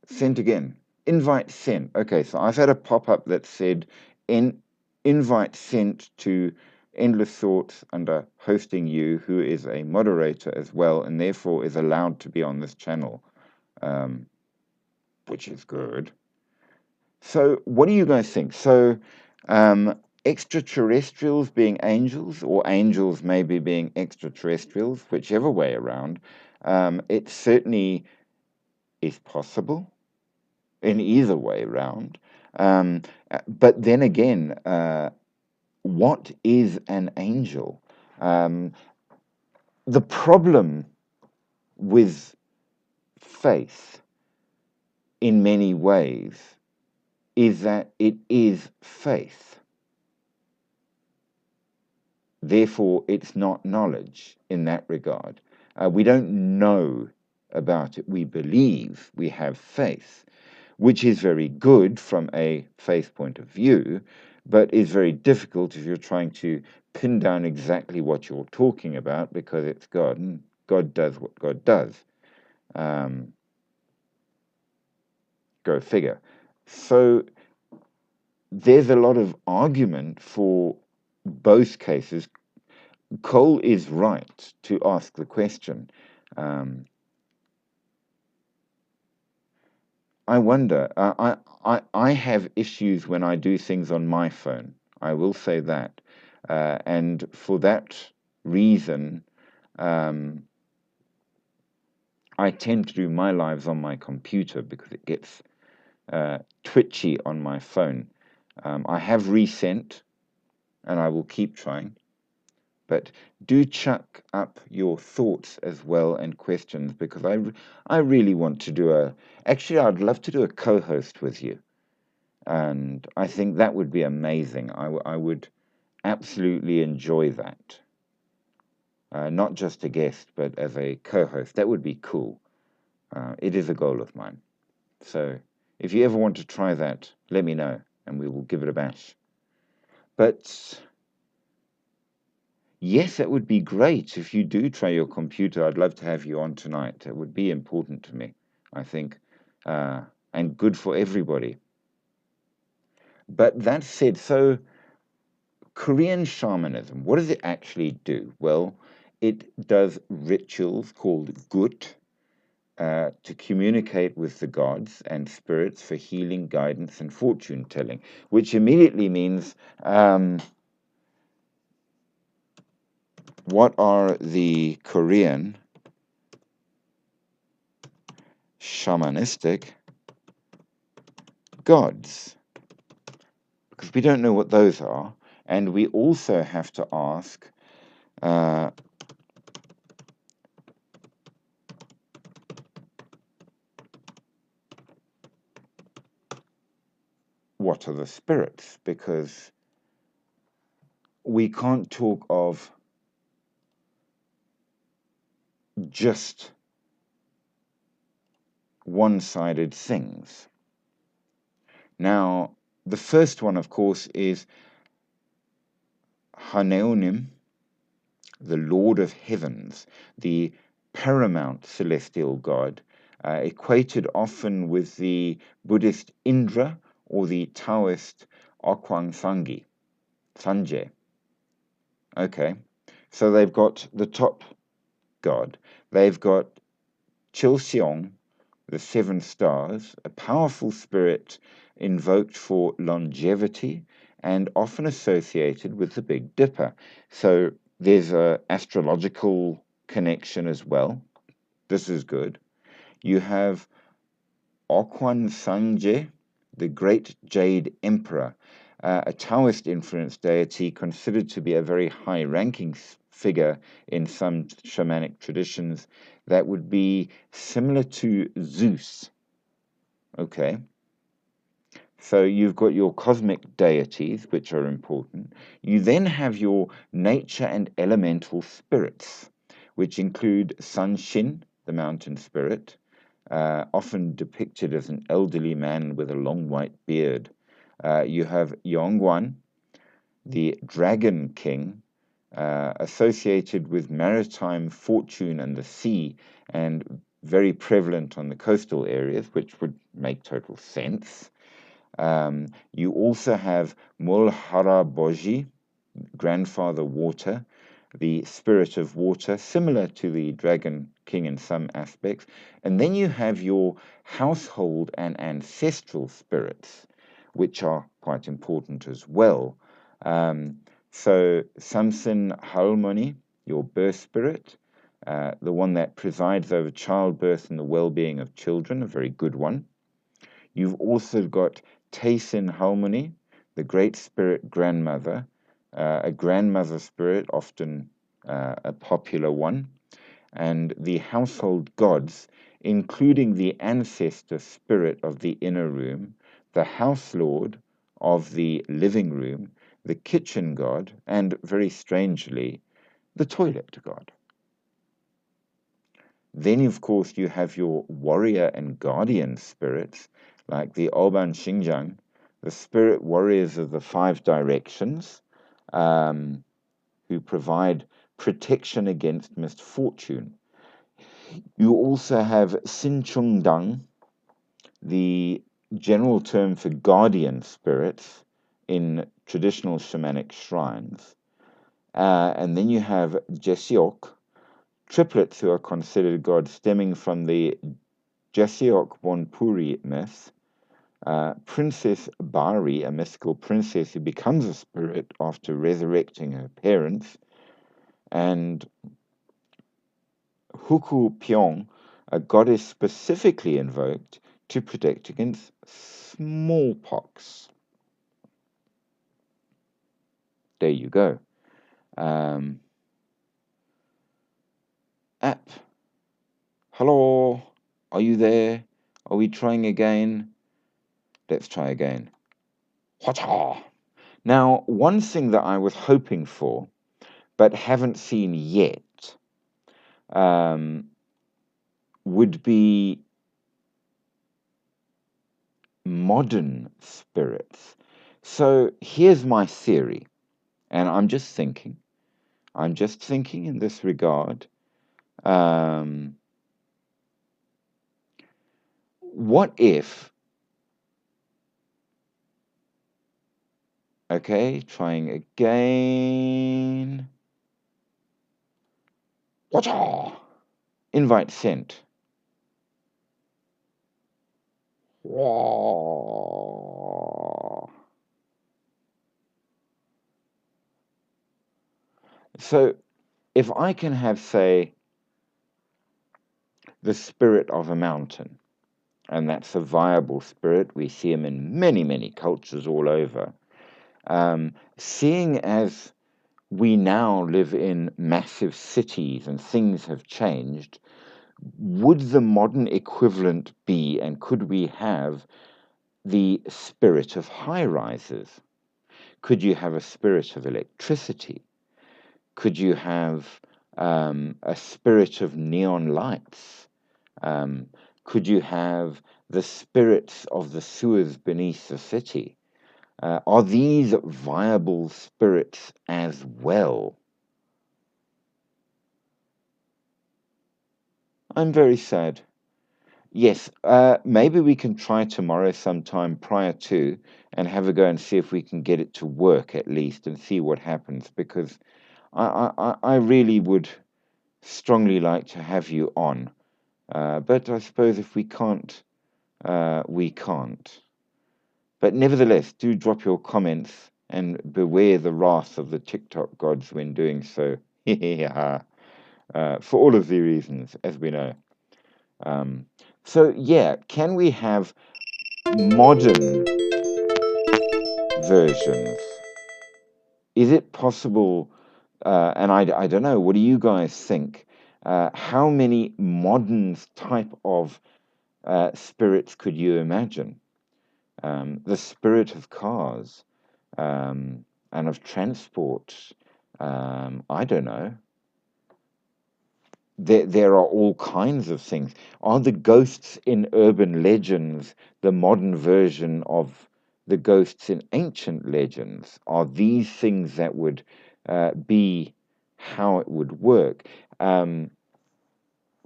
sent again. Invite sent. Okay, so I've had a pop-up that said invite sent to Endless Thoughts under hosting you, who is a moderator as well, and therefore is allowed to be on this channel, which is good. So what do you guys think? So extraterrestrials being angels, or angels maybe being extraterrestrials, whichever way around, it certainly is possible in either way round. But then again, what is an angel? The problem with faith in many ways is that it is faith. Therefore, it's not knowledge in that regard. We don't know about it. We believe, we have faith, which is very good from a faith point of view, but is very difficult if you're trying to pin down exactly what you're talking about, because it's God, and God does what God does. Go figure. So there's a lot of argument for both cases. Cole is right to ask the question. I wonder, I have issues when I do things on my phone. I will say that. And for that reason, I tend to do my lives on my computer because it gets twitchy on my phone. I have resent, and I will keep trying. But do chuck up your thoughts as well and questions, because I really want to do actually, I'd love to do a co-host with you. And I think that would be amazing. I would absolutely enjoy that. Not just a guest, but as a co-host. That would be cool. It is a goal of mine. So if you ever want to try that, let me know, and we will give it a bash. But yes, that would be great. If you do try your computer, I'd love to have you on tonight. It would be important to me, I think, and good for everybody. But that said, so Korean shamanism, what does it actually do? Well, it does rituals called gut to communicate with the gods and spirits for healing, guidance, and fortune telling, which immediately means what are the Korean shamanistic gods? Because we don't know what those are. And we also have to ask, what are the spirits? Because we can't talk of just one-sided things. Now, the first one, of course, is Haneonim, the Lord of Heavens, the paramount celestial god, equated often with the Buddhist Indra or the Taoist Akwang Sanje. Okay, so they've got the top god. They've got Chilseong, the seven stars, a powerful spirit invoked for longevity and often associated with the Big Dipper. So there's a astrological connection as well. This is good. You have Okwan Sanje, the Great Jade Emperor, a Taoist influenced deity considered to be a very high ranking figure in some shamanic traditions that would be similar to Zeus. Okay. So you've got your cosmic deities, which are important. You then have your nature and elemental spirits, which include Sun Shin, the mountain spirit, often depicted as an elderly man with a long white beard. You have Yongguan, the dragon king, associated with maritime fortune and the sea, and very prevalent on the coastal areas, which would make total sense. You also have Mulharaboji, grandfather water, the spirit of water, similar to the dragon king in some aspects. And then you have your household and ancestral spirits, which are quite important as well. So Samson Halmoni, your birth spirit, the one that presides over childbirth and the well-being of children, a very good one. You've also got Taysin Halmoni, the great spirit grandmother, a grandmother spirit, often a popular one, and the household gods, including the ancestor spirit of the inner room, the house lord of the living room, the kitchen god, and very strangely, the toilet god. Then, of course, you have your warrior and guardian spirits, like the Oban Xinjiang, the spirit warriors of the five directions, who provide protection against misfortune. You also have Sinchung Dang, the general term for guardian spirits in traditional shamanic shrines. And then you have Jesiok, triplets who are considered gods stemming from the Jesiok Bonpuri myth. Princess Bari, a mystical princess who becomes a spirit after resurrecting her parents, and Huku Pyong, a goddess specifically invoked to protect against smallpox. There you go. App, hello, are you there? Are we trying again? Let's try again. Hwacha! Now, one thing that I was hoping for, but haven't seen yet, would be modern spirits. So here's my theory, and I'm just thinking in this regard. What if, okay, trying again. Whatcha? Invite sent. So if I can have, say, the spirit of a mountain, and that's a viable spirit, we see them in many, many cultures all over. Seeing as we now live in massive cities and things have changed, would the modern equivalent be, and could we have, the spirit of high rises? Could you have a spirit of electricity? Could you have a spirit of neon lights? Could you have the spirits of the sewers beneath the city? Are these viable spirits as well? I'm very sad. Yes, maybe we can try tomorrow sometime prior to and have a go and see if we can get it to work at least and see what happens, because I really would strongly like to have you on. But I suppose if we can't, we can't. But nevertheless, do drop your comments and beware the wrath of the TikTok gods when doing so. For all of the reasons, as we know. Um, so, yeah, can we have modern versions? Is it possible? And I don't know, what do you guys think? How many modern type of spirits could you imagine? The spirit of cars, and of transport. I don't know. There are all kinds of things. Are the ghosts in urban legends the modern version of the ghosts in ancient legends? Are these things that would be how it would work?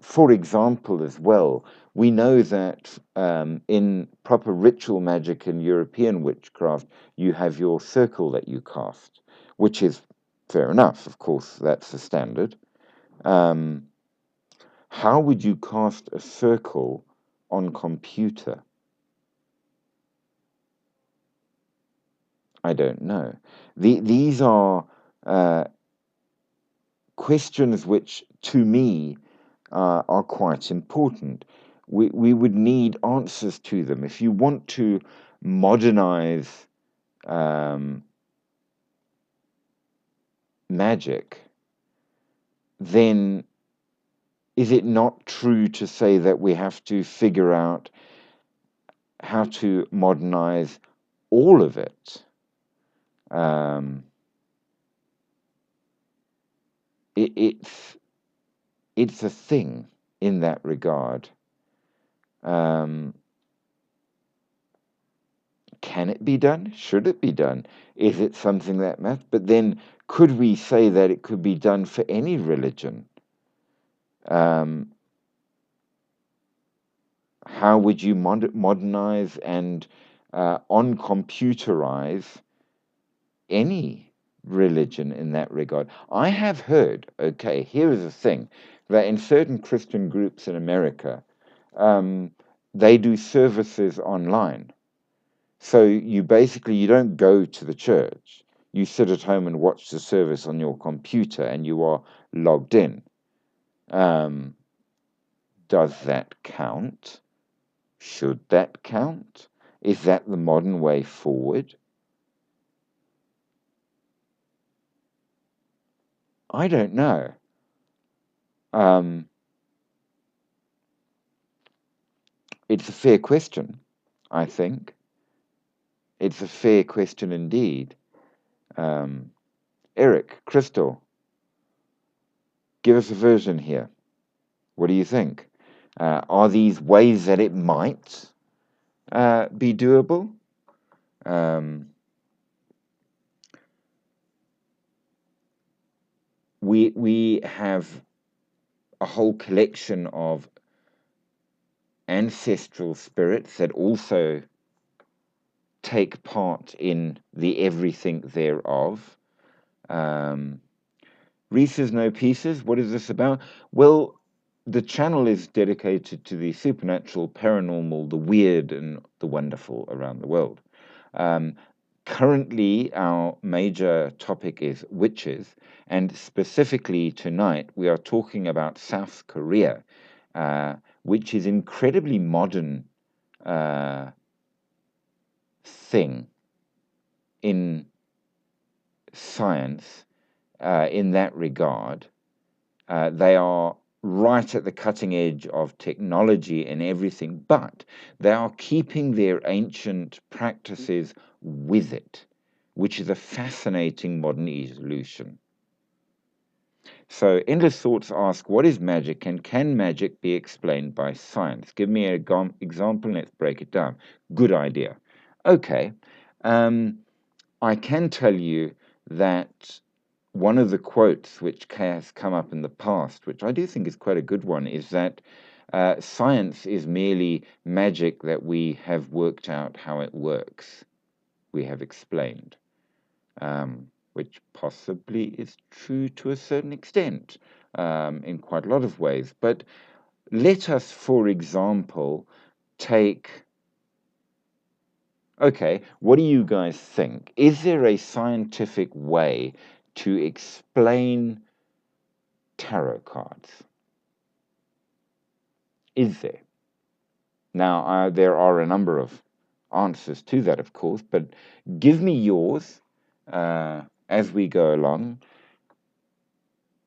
For example, as well, we know that in proper ritual magic and European witchcraft, you have your circle that you cast, which is fair enough. Of course, that's the standard. Um, how would you cast a circle on computer? I don't know. These are uh, questions which, to me, are quite important. We would need answers to them. If you want to modernize um, magic, then is it not true to say that we have to figure out how to modernize all of it? Um, it's a thing in that regard. Um, can it be done? Should it be done? Is it something that matters? But then, could we say that it could be done for any religion? Um, how would you modernize and on computerize any religion in that regard? I have heard, okay, here is the thing, that in certain Christian groups in America, um, they do services online. So you don't go to the church. You sit at home and watch the service on your computer, and you are logged in. Um, does that count? Should that count? Is that the modern way forward? I don't know. Um, it's a fair question, I think. It's a fair question indeed. Um, Eric, Crystal, give us a version here. What do you think? Are these ways that it might be doable? Um, we have a whole collection of ancestral spirits that also take part in the everything thereof. Reese's No Pieces, what is this about? Well, the channel is dedicated to the supernatural, paranormal, the weird, and the wonderful around the world. Um, Currently, our major topic is witches, and specifically tonight, we are talking about South Korea, which is incredibly modern thing in science in that regard. They are right at the cutting edge of technology and everything, but they are keeping their ancient practices with it, which is a fascinating modern evolution. So, Endless Thoughts ask, what is magic and can magic be explained by science? Give me an example and let's break it down. Good idea. Okay. I can tell you that one of the quotes which has come up in the past, which I do think is quite a good one, is that science is merely magic that we have worked out how it works, we have explained, which possibly is true to a certain extent in quite a lot of ways. But let us, for example, take Okay, what do you guys think? Is there a scientific way to explain tarot cards? Is there? Now, there are a number of answers to that, of course, but give me yours as we go along.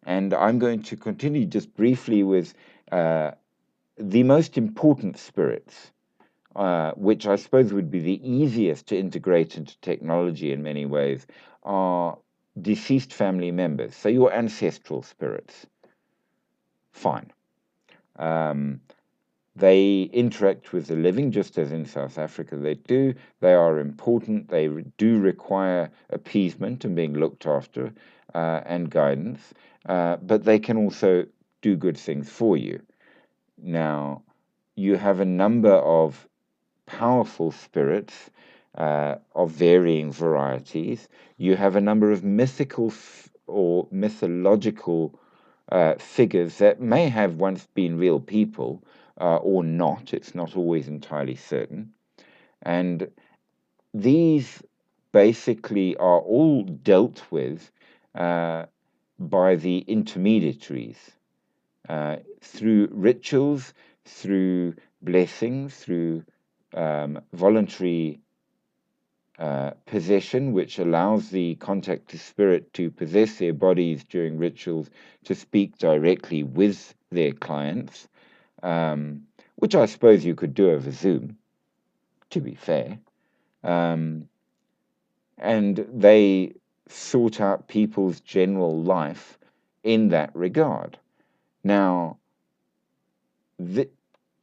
And I'm going to continue just briefly with the most important spirits, which I suppose would be the easiest to integrate into technology in many ways, are deceased family members. So your ancestral spirits. Fine. Um, They interact with the living just as in South Africa they do. They are important. They do require appeasement and being looked after and guidance, but they can also do good things for you. Now, you have a number of powerful spirits of varying varieties. You have a number of mythical or mythological figures that may have once been real people or not. It's not always entirely certain. And these basically are all dealt with by the intermediaries through rituals, through blessings, through voluntary possession, which allows the contacted spirit to possess their bodies during rituals to speak directly with their clients, which I suppose you could do over Zoom, to be fair. And they sort out people's general life in that regard. Now,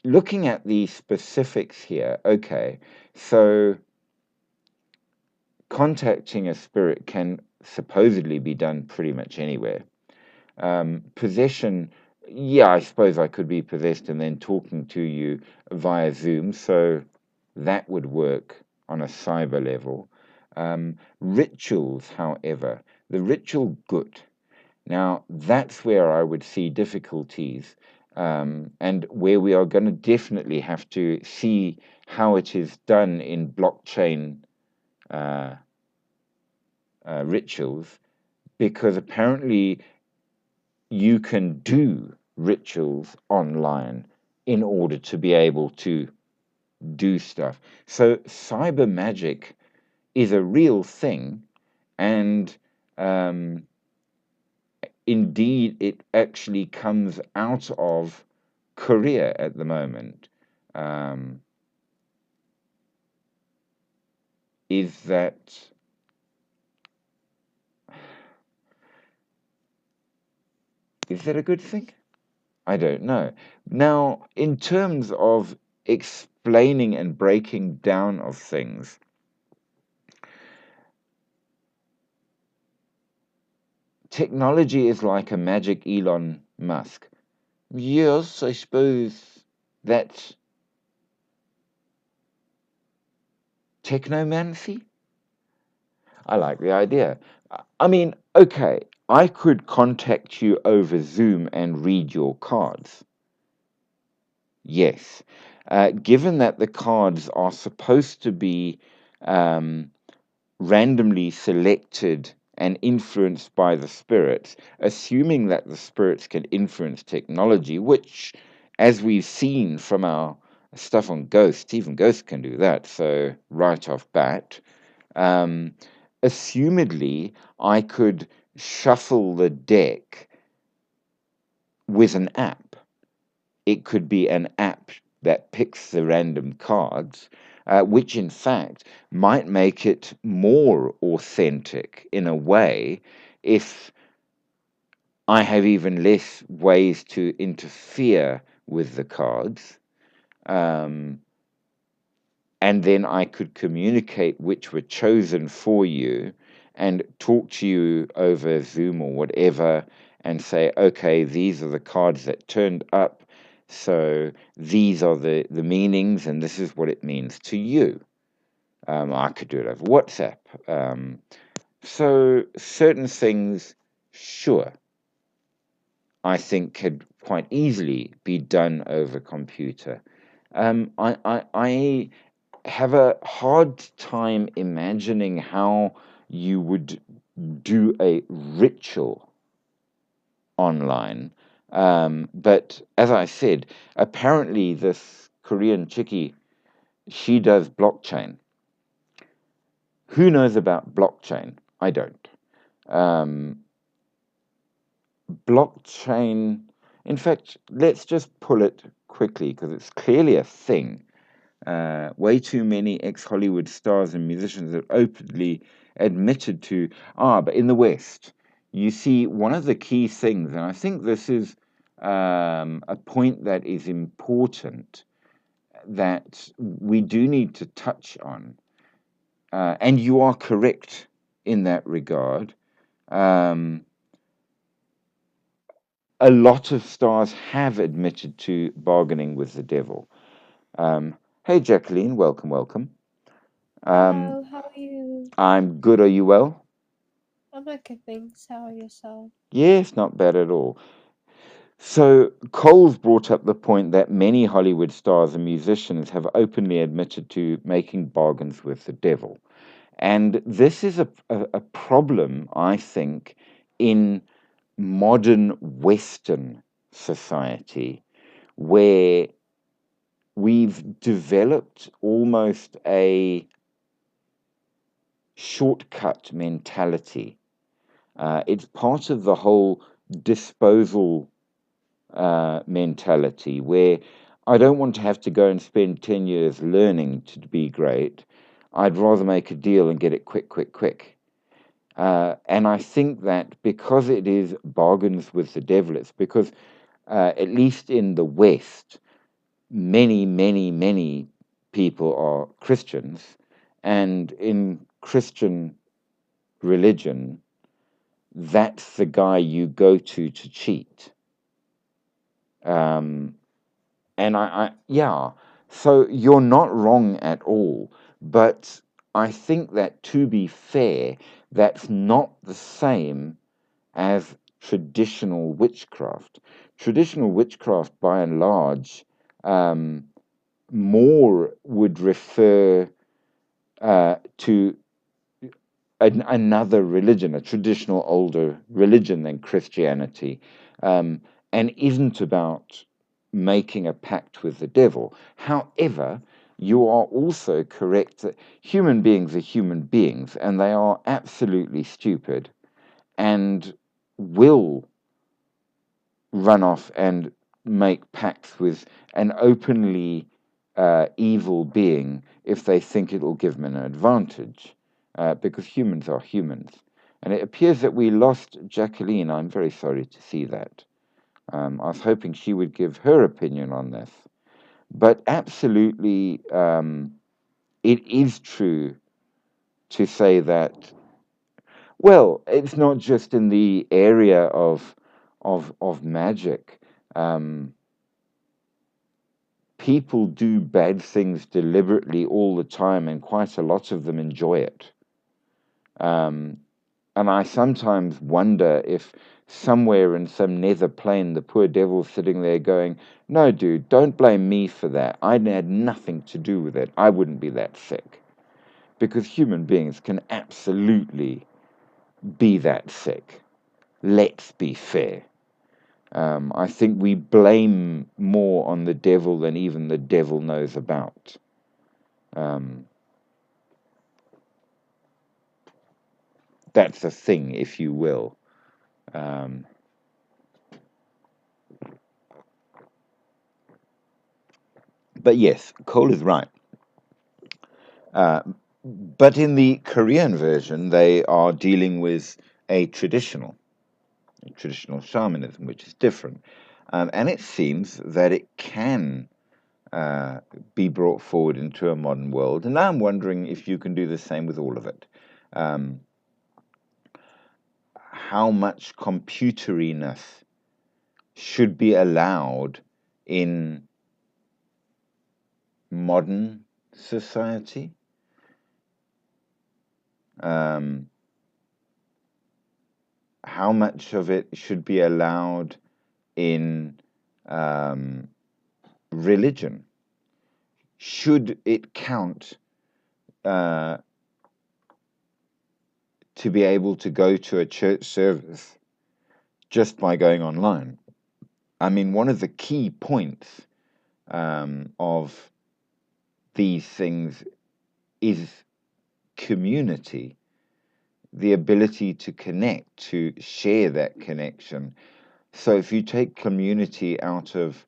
looking at the specifics here, okay, so contacting a spirit can supposedly be done pretty much anywhere. Possession, yeah, I suppose I could be possessed and then talking to you via Zoom, so that would work on a cyber level. Rituals, however, the ritual good. Now, that's where I would see difficulties and where we are going to definitely have to see how it is done in blockchain uh, rituals, because apparently you can do rituals online in order to be able to do stuff. So cyber magic is a real thing, and indeed it actually comes out of Korea at the moment. Um, is that a good thing? I don't know. Now, in terms of explaining and breaking down of things, technology is like a magic Elon Musk. Yes, I suppose that's technomancy. I like the idea. I mean, okay, I could contact you over Zoom and read your cards. Yes. Given that the cards are supposed to be um, randomly selected and influenced by the spirits, assuming that the spirits can influence technology, which, as we've seen from our stuff on ghosts, even ghosts can do that, so right off bat, um, assumedly, I could shuffle the deck with an app. It could be an app that picks the random cards, which in fact might make it more authentic in a way if I have even less ways to interfere with the cards. Um, and then I could communicate which were chosen for you and talk to you over Zoom or whatever and say, okay, these are the cards that turned up. So these are the meanings, and this is what it means to you. I could do it over WhatsApp. So certain things, sure, I think could quite easily be done over computer. I have a hard time imagining how you would do a ritual online. But as I said, apparently this Korean chickie, she does blockchain. Who knows about blockchain? I don't. Um, blockchain, in fact, let's just pull it quickly because it's clearly a thing. Way too many ex-Hollywood stars and musicians have openly admitted to, but in the West, you see, one of the key things, and I think this is a point that is important that we do need to touch on, and you are correct in that regard. Um, a lot of stars have admitted to bargaining with the devil. Hey, Jacqueline, welcome, welcome. Um, Hello, how are you? I'm good. Are you well? I'm okay, thanks. How are yourself? Yes, not bad at all. So, Cole's brought up the point that many Hollywood stars and musicians have openly admitted to making bargains with the devil. And this is a problem, I think, in modern Western society where we've developed almost a shortcut mentality. It's part of the whole disposal mentality where I don't want to have to go and spend 10 years learning to be great. I'd rather make a deal and get it quick, quick, quick. And I think that because it is bargains with the devil, it's because, at least in the West, many, many, many people are Christians. And in Christian religion, that's the guy you go to cheat. Um, and yeah, so you're not wrong at all. But I think that to be fair, that's not the same as traditional witchcraft. Traditional witchcraft, by and large, um, more would refer to another religion, a traditional older religion than Christianity, um, and isn't about making a pact with the devil. However, you are also correct that human beings are human beings and they are absolutely stupid and will run off and make pacts with an openly evil being if they think it'll give them an advantage, because humans are humans. And it appears that we lost Jacqueline. I'm very sorry to see that. I was hoping she would give her opinion on this. But absolutely, it is true to say that, well, it's not just in the area of magic. Um, People do bad things deliberately all the time, and quite a lot of them enjoy it. Um, and I sometimes wonder if somewhere in some nether plane, the poor devil's sitting there going, "No, dude, don't blame me for that. I had nothing to do with it. I wouldn't be that sick." Because human beings can absolutely be that sick. Let's be fair. I think we blame more on the devil than even the devil knows about. Um, that's a thing, if you will. Um, but yes, Cole is right. Uh, but in the Korean version, they are dealing with a traditional shamanism, which is different. And it seems that it can uh, be brought forward into a modern world. And now I'm wondering if you can do the same with all of it. Um, how much computeriness should be allowed in modern society? Um, how much of it should be allowed in um, religion? should it count to be able to go to a church service just by going online? I mean, one of the key points of these things is community, the ability to connect, to share that connection. So if you take community out of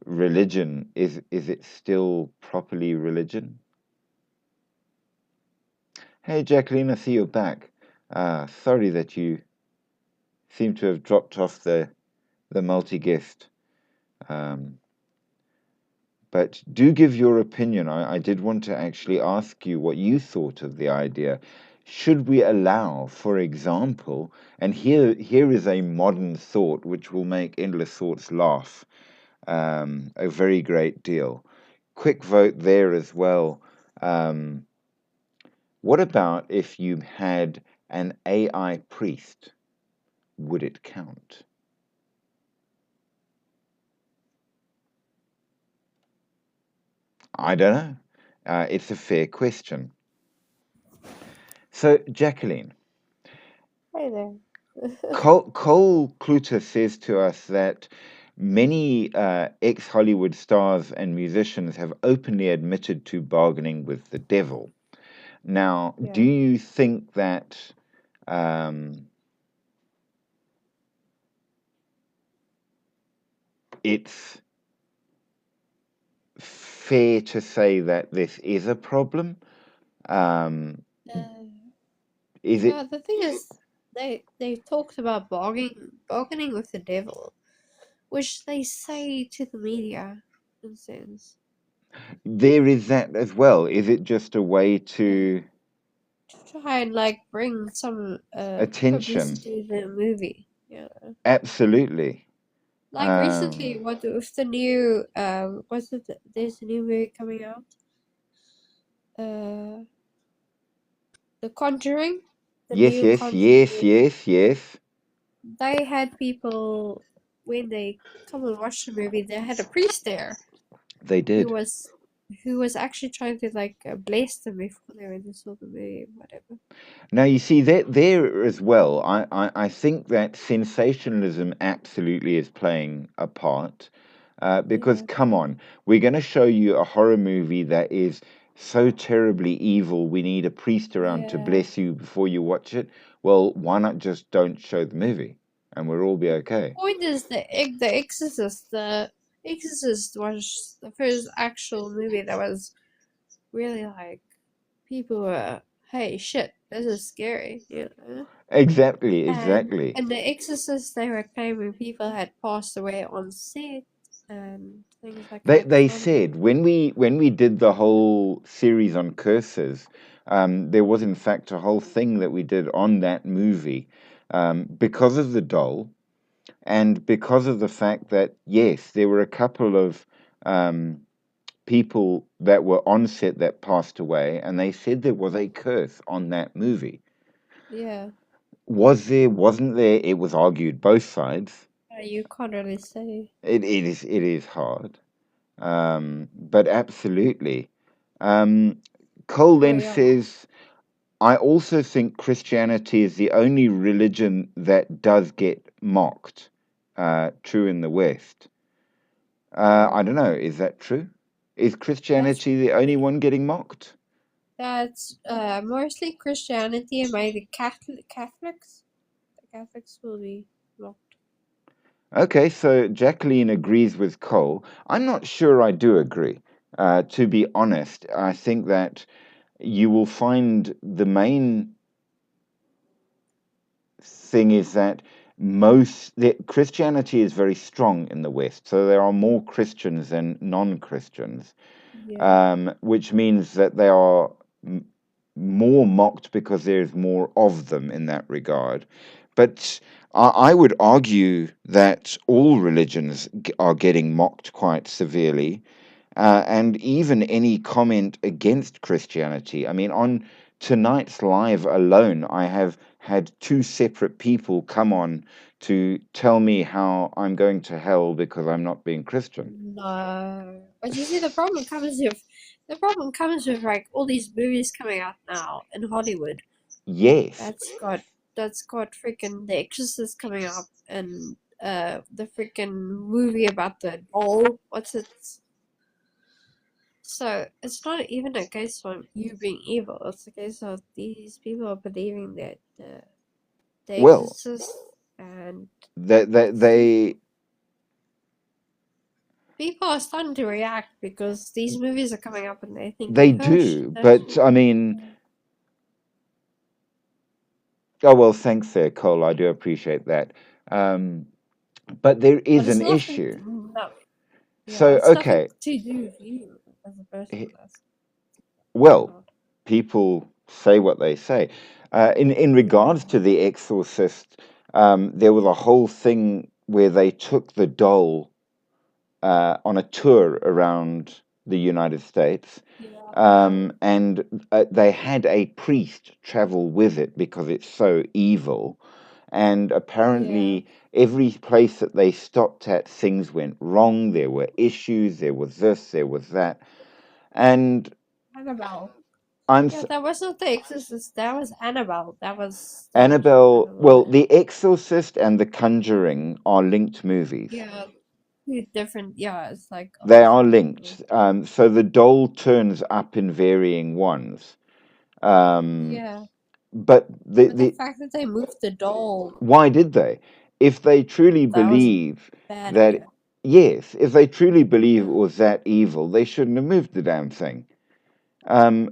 religion, is it still properly religion? Hey, Jacqueline, I see you're back. Sorry that you seem to have dropped off the multi-guest. But do give your opinion. I did want to actually ask you what you thought of the idea. Should we allow, for example, and here is a modern thought which will make Endless Thoughts laugh a very great deal. Quick vote there as well. What about if you had an AI priest? Would it count? I don't know. It's a fair question. So, Jacqueline, Hi there. Cole Kluter says to us that many ex-Hollywood stars and musicians have openly admitted to bargaining with the devil. Now, do Yeah. you think that um, it's fair to say that this is a problem? Um, Uh, is it? the thing is, they talked about bargaining with the devil, which they say to the media, in a sense. There is that as well. Is it just a way Yeah. to To try and like bring some attention? publicity to the movie. Yeah. Absolutely. Like Um, recently, what with the new what's it? There's a new movie coming out. Uh, The Conjuring, the yes, new yes, Conjuring yes, movie. yes, yes. They had people when they come and watch the movie. They had a priest there They who did. was who was actually trying to like bless them before they went and saw the movie, whatever. Now, you see, that there as well, I think that sensationalism absolutely is playing a part. Because, Yeah, come on, we're going to show you a horror movie that is so terribly evil, we need a priest around to yeah. bless you before you watch it. Well, why not just don't show the movie and we'll all be The okay? point is the Exorcist. The Exorcist was the first actual movie that was really like people were, hey, shit, this is scary, you know. Exactly, And exactly. in The Exorcist, they were claiming people had passed away on set and things like that They from it. said when we did the whole series on curses, there was in fact a whole thing that we did on that movie because of the doll and because of the fact that yes, there were a couple of um, people that were on set that passed away, and they said there was a curse on that movie. Yeah, Was there? Wasn't there? It was argued both sides. you can't really say. It is hard. But absolutely. Um, Cole Oh then yeah, says, I also think Christianity is the only religion that does get mocked. True in the West. I don't know. Is that true? Is that's Christianity the only one getting mocked? that's mostly Christianity and maybe Catholics. The Catholics will be mocked. Okay, so Jacqueline agrees with Cole. I'm not sure I do agree. To be honest, I think that you will find the main thing is that Christianity is very strong in the West, so there are more Christians than non-Christians, Yeah. which means that they are m- more mocked because there's more of them in that regard. But I would argue that all religions are getting mocked quite severely, and even any comment against Christianity. I mean, on tonight's live alone, I have had two separate people come on to tell me how I'm going to hell because I'm not being Christian. No. But you see, the problem comes with like all these movies coming out now in Hollywood. Yes. That's got that's got freaking The Exorcist coming up, and the freaking movie about the doll. What's it? So it's not even a case of you being evil. It's a case of these people are believing that the Well, Exorcist, and they people are starting to react because these movies are coming up and they're they thinking, oh shit, do, that's but I mean, oh well, thanks there, Cole. I do appreciate that. Um, but there but is it's an nothing. issue. No, yeah, So, it's nothing okay, to do with you as a person. h- That's well, not. people say what they say. In regards Yeah, to The Exorcist, there was a whole thing where they took the doll on a tour around the United States, yeah, and they had a priest travel with it because it's so evil. And yeah. apparently, every place that they stopped at, things went wrong. There were issues. There was this. There was that. And Annabelle. I'm Yeah, that wasn't The Exorcist. That was Annabelle. That was the original Annabelle. Annabelle. Well, The Exorcist and The Conjuring are linked movies. Yeah, two different. Yeah, it's like They are obviously. linked. So the doll turns up in varying ones. Um, Yeah, but but the fact that they moved the doll, why did they? If they truly that was a believe bad that, idea. yes, if they truly believe it Yeah, was that evil, they shouldn't have moved the damn thing.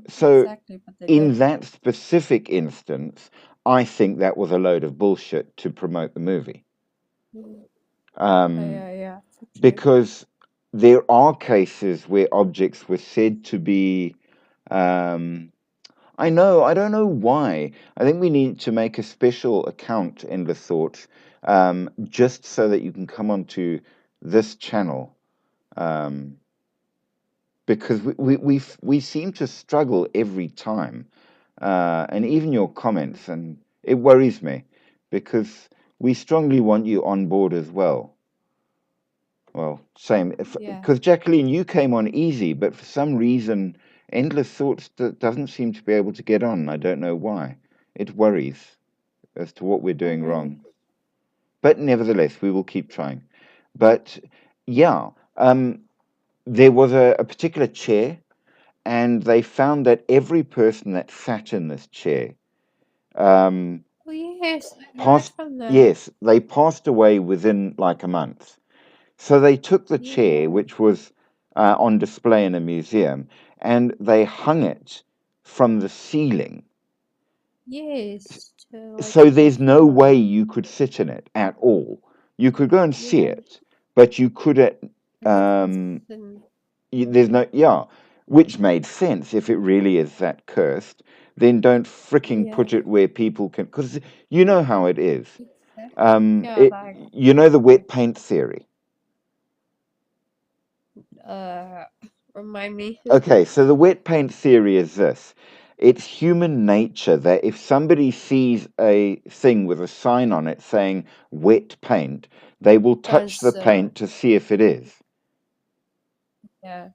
So, exactly, but they in did. that specific instance, I think that was a load of bullshit to promote the movie. Mm. Oh, Um, yeah, yeah, for true. because there are cases where objects were said to be. Um, I don't know why. I think we need to make a special account, Endless Thoughts, just so that you can come onto this channel. Um, because we seem to struggle every time, and even your comments, and it worries me because we strongly want you on board as well. Well, same, Yeah, because Jacqueline, you came on easy, but for some reason, Endless Thoughts doesn't seem to be able to get on. I don't know why. It worries as to what we're oh doing really? wrong. But nevertheless, we will keep trying. But yeah, there was a particular chair, and they found that every person that sat in this chair um, Oh yes, I heard passed, from that. yes, they passed away within like a month. So they took the chair, Yeah, which was on display in a museum, and they hung it from the ceiling. yes, to like So the there's no way floor. you could sit in it at all. You could go and see Yeah, it, but you couldn't. but you can't Um, sin. there's no, yeah, which made sense. If it really is that cursed, then don't fricking Yeah, put it where people can, because you know how it is. exactly. Yeah, like You know the wet paint theory. uh, remind me. Okay, so the wet paint theory is this. It's human nature that if somebody sees a thing with a sign on it saying wet paint, they will touch the Does paint to see if it is. yeah.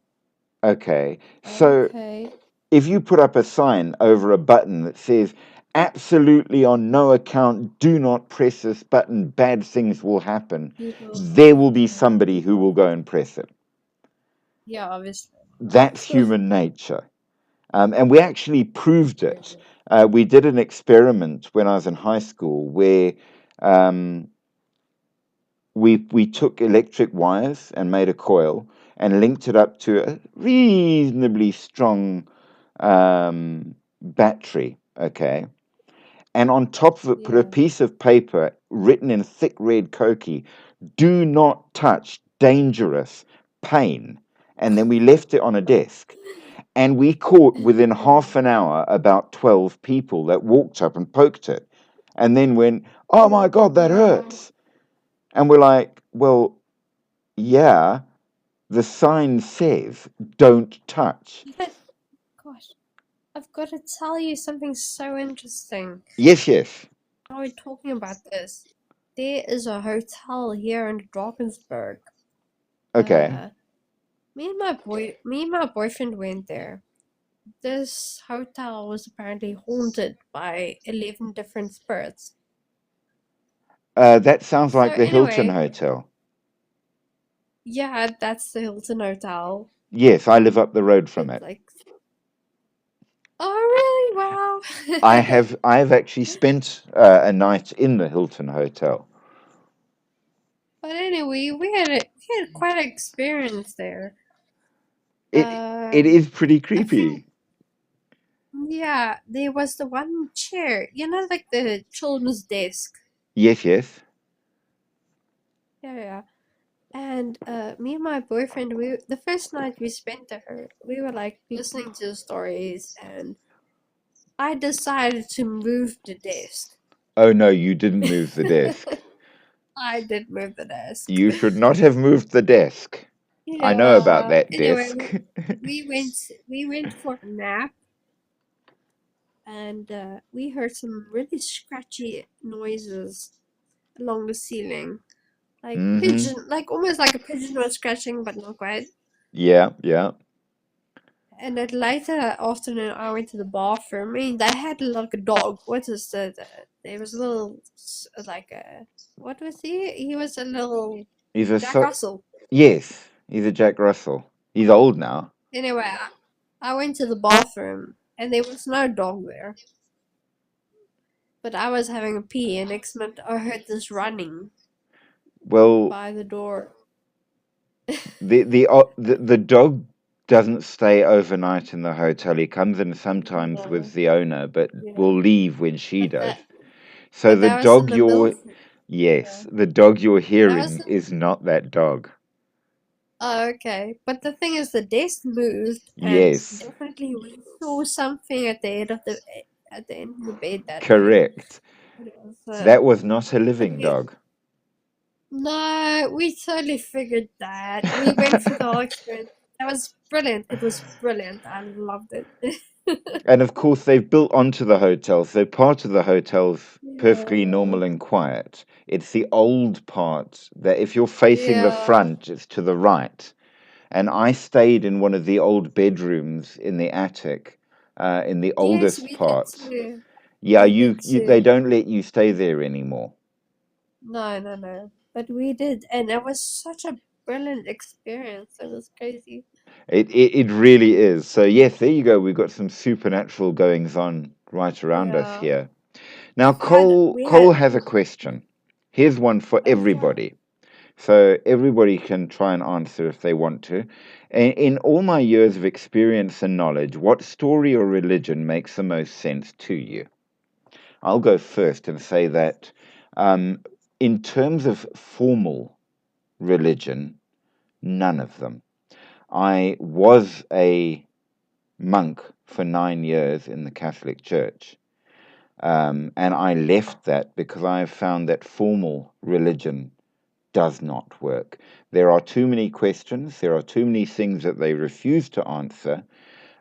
Okay, so Okay. if you put up a sign over a button that says, absolutely on no account, do not press this button, bad things will happen, People, there will be yeah, somebody who people. will go and press it. Yeah, obviously. That's human nature. And we actually proved it. We did an experiment when I was in high school where um, we took electric wires and made a coil and linked it up to a reasonably strong battery. Okay. And on top of it, put a Yeah. piece of paper written in thick red Koki, do not touch, dangerous, pain. And then we left it on a desk. And we caught within Yeah. half an hour about 12 people that walked up and poked it and then went, oh my God, that Wow. hurts. And we're like, well, yeah, the sign says don't touch. But gosh, I've got to tell you something so interesting. Yes, yes. Now we're talking about this. There is a hotel here in Drakensberg. Okay. Uh, Me and my boyfriend went there. This hotel was apparently haunted by 11 different spirits. That sounds So like the Hilton anyway, Hotel. yeah, that's the Hilton Hotel. Yes, I live up the road from It's it. like, oh really? I Wow. have I have actually spent a night in the Hilton Hotel. But anyway, we had quite an experience there. It is pretty A few, creepy. yeah, there was the one chair, like the children's desk. Yes, yes. Yeah, yeah. And me and my boyfriend, we the first night we spent there, we were like listening to the stories, and I decided to move the desk. Oh no, you didn't move the desk. I did move the desk. You should not have moved the desk. I know about Yeah. that Anyway, desk. we went for a nap, and we heard some really scratchy noises along the ceiling, like Mm-hmm. pigeon, like almost like a pigeon was scratching, but not quite. Yeah, yeah. And then later afternoon, I went to the bathroom. I mean, they had like a dog. What is there was a little, like a, what was he? He was a little He's a Jack so Russell. yes, he's a Jack Russell. He's old now. Anyway, I went to the bathroom and there was no dog there. But I was having a pee, and next minute I heard this running Well, by the door. the dog doesn't stay overnight in the hotel. He comes in sometimes with No, the owner, but yeah. will leave when she But does. that, So but the that was in dog the middle. you're yes, the dog you're That was hearing in, is not that dog. oh, okay. But the thing is, the desk moved, and Yes, definitely we saw something at the end of the bed that night. correct. It was, That was not a but living we dog. no, we totally figured that. We went through the whole experience. That was brilliant. It was brilliant. I loved it. And of course, they've built onto the hotel, so part of the hotel's perfectly Yeah, normal and quiet. It's the old part that if you're facing the yeah. front, it's to the right. And I stayed in one of the old bedrooms in the attic, in the Yes, oldest we did part. too. Yeah, We did they too. don't let you stay there anymore. No, no, no. But we did, and it was such a brilliant experience. It was crazy. It really is. So yes, there you go. We've got some supernatural goings on right around us Yeah. here. Now, We Cole had, has a question. Here's one for okay. everybody. So everybody can try and answer if they want to. In all my years of experience and knowledge, what story or religion makes the most sense to you? I'll go first and say that um, in terms of formal religion, none of them. I was a monk for 9 years in the Catholic Church, and I left that because I have found that formal religion does not work. There are too many questions, there are too many things that they refuse to answer,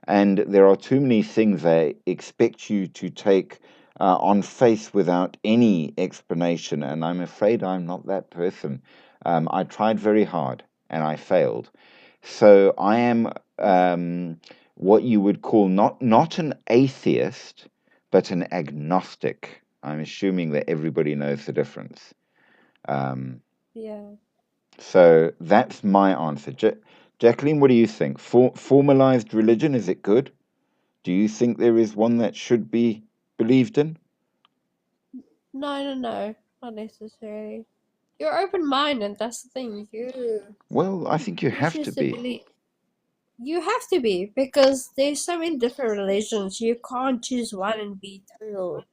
and there are too many things they expect you to take on face without any explanation. And I'm afraid I'm not that person. I tried very hard and I failed. So I am what you would call not an atheist, but an agnostic. I'm assuming that everybody knows the difference. Um, Yeah. so that's my answer. Jacqueline, what do you think? Formalized religion, is it good? Do you think there is one that should be believed in? No, no, no. Not necessarily. You're open-minded. That's the thing. Well, I think you You have to choose to be. believe. You have to be because there's so many different religions. You can't choose one and be total.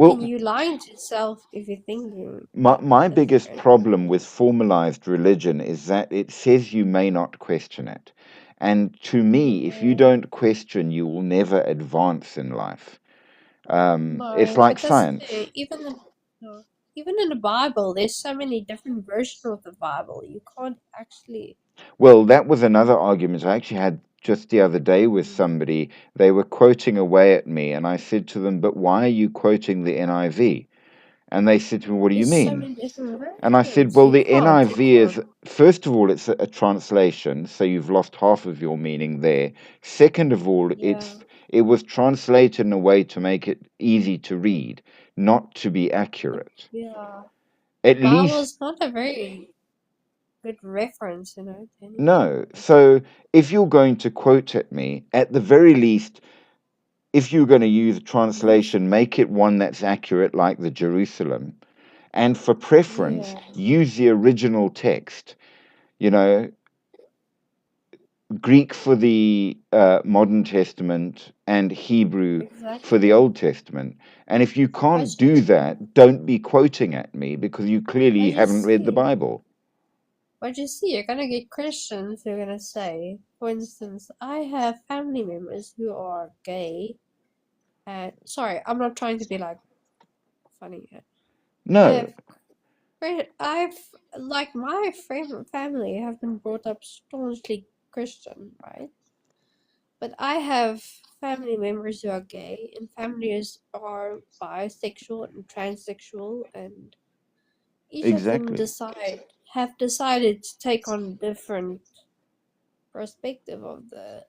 Then Well, you lying to yourself if you're thinking my biggest different. problem with formalized religion is that it says you may not question it. And to me, if you Yeah. don't question, you will never advance in life. It's No, like but that's the science. thing. No, even in the Bible, there's so many different versions of the Bible. You can't actually. Well, that was another argument I actually had just the other day with Mm, somebody. They were quoting away at me, and I said to them, "But why are you quoting the NIV?" And they said to me, what do you There's so mean? many different And I said, versions. well, You the can't. You NIV can't. is, first of all, it's a translation, so you've lost half of your meaning there. Second of all, Yeah. it was translated in a way to make it easy to read, not to be accurate. Yeah. The At Bible least, is not a very good reference, to anything. no. So if you're going to quote at me, at the very least, if you're going to use a Use, translation, make it one that's accurate, like the Jerusalem. And for preference, yeah, use the original text. You know, Greek for the Modern Testament and Hebrew for the exactly. Old Testament. And if you can't But do you, that, don't be quoting at me because you clearly but you haven't read the see, Bible. you're gonna get Christians who are gonna say, for instance, I have family members who are gay, and sorry, I'm not trying to be like funny here. I No, have, I've like my favorite family have been brought up staunchly Christian, right? But I have family members who are gay, and families are bisexual and transsexual, and each of them exactly. have decided to take on different perspective of the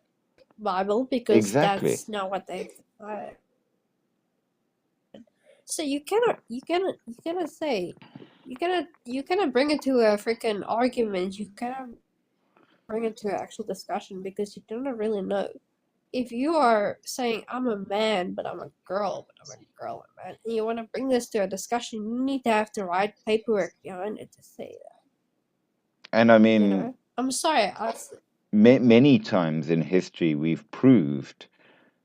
Bible because Exactly. that's not what they've decided. So you cannot say you cannot bring it to a freaking argument. You cannot bring it to an actual discussion because you do not really know. If you are saying I'm a man but I'm a girl but I'm a girl and man, and you want to bring this to a discussion, you need to have the right paperwork behind it to say that. And I mean, I'm sorry. many times in history, we've proved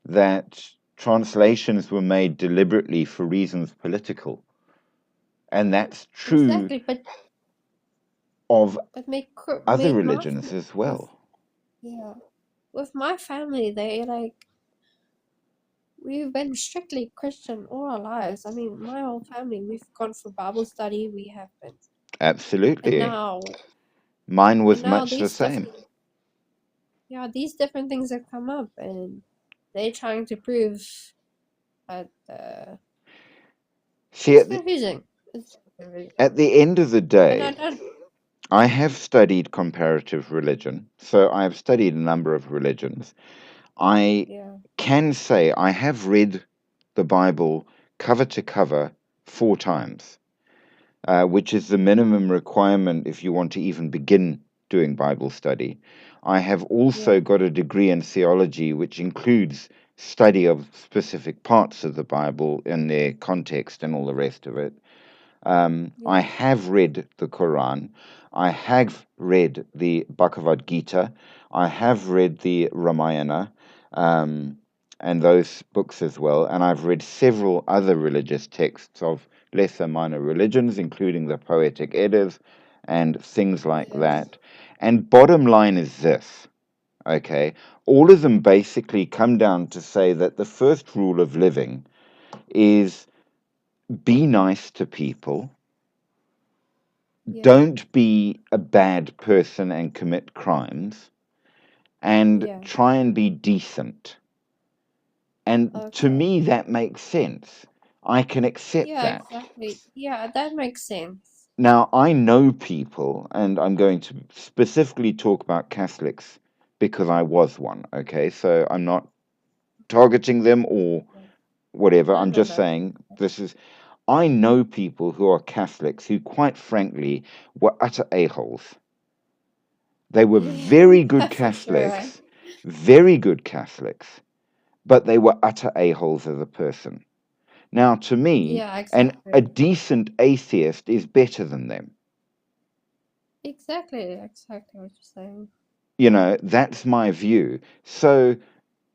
that translations were made deliberately for reasons political. And that's true Exactly, of but other make my religions as with well. yeah with my family they like we've been strictly Christian all our lives. I mean, my whole family we've gone for Bible study. We have been, and Absolutely. now Mine was and now much the these same. different these different things have come up, and they're trying to prove that See, it's confusing. It's confusing, at the end of the and I day, don't. I have studied comparative religion, so I have studied a number of religions. I Yeah, can say I have read the Bible cover to cover 4 times, which is the minimum requirement if you want to even begin doing Bible study. I have also yeah, got a degree in theology, which includes study of specific parts of the Bible in their context and all the rest of it. I yeah. have read the Quran. I have read the Bhagavad Gita. I have read the Ramayana um, and those books as well. And I've read several other religious texts of lesser minor religions, including the Poetic Eddas and things like Yes, that. And bottom line is this, okay? All of them basically come down to say that the first rule of living is be nice to people. yeah, Don't be a bad person and commit crimes, and yeah. try and be decent. And to Okay. me, that makes sense. I can accept Yeah, that. exactly. Yeah, that makes sense. Now, I know people, and I'm going to specifically talk about Catholics because I was one, okay? So I'm not targeting them or Yeah. whatever. No, I'm no, just no. saying this is. I know people who are Catholics who, quite frankly, were utter a-holes. They were very good Yeah, for sure. Right? Catholics, very good Catholics, but they were utter a-holes as a person. Now, to me, Yeah, a exactly. decent atheist is better than them. Exactly what you're saying. That's my view. So,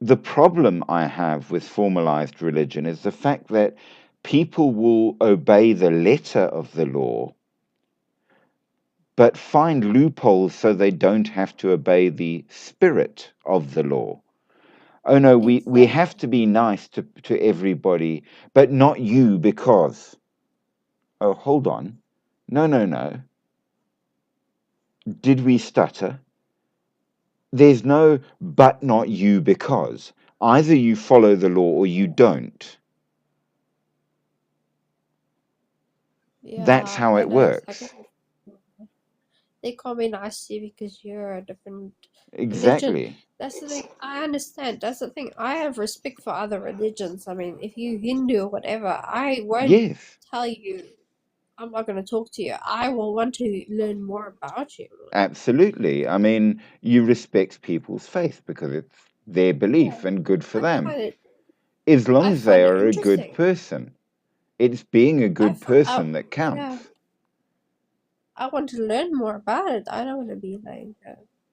the problem I have with formalized religion is the fact that people will obey the letter of the law, but find loopholes so they don't have to obey the spirit of the law. Oh no, we have Exactly. to be nice to everybody, but not you because. Oh, hold on. No, no, no. Did we stutter? There's no but not you because. Either you follow the law or you don't. That's Yeah, how I it know. It's like works. they can't be nice to you because you're a different religion. Exactly. That's the thing. I understand. That's the thing. I have respect for other religions. I mean, if you Hindu or whatever, I won't Yes, tell you I'm not going to talk to you. I will want to learn more about you. absolutely. I mean, you respect people's faith because it's their Yeah, belief and good for I them. find it. As long I as they find it are a good interesting. person, it's being a good person that Yeah, counts. I want to learn more about it. I don't want to be like,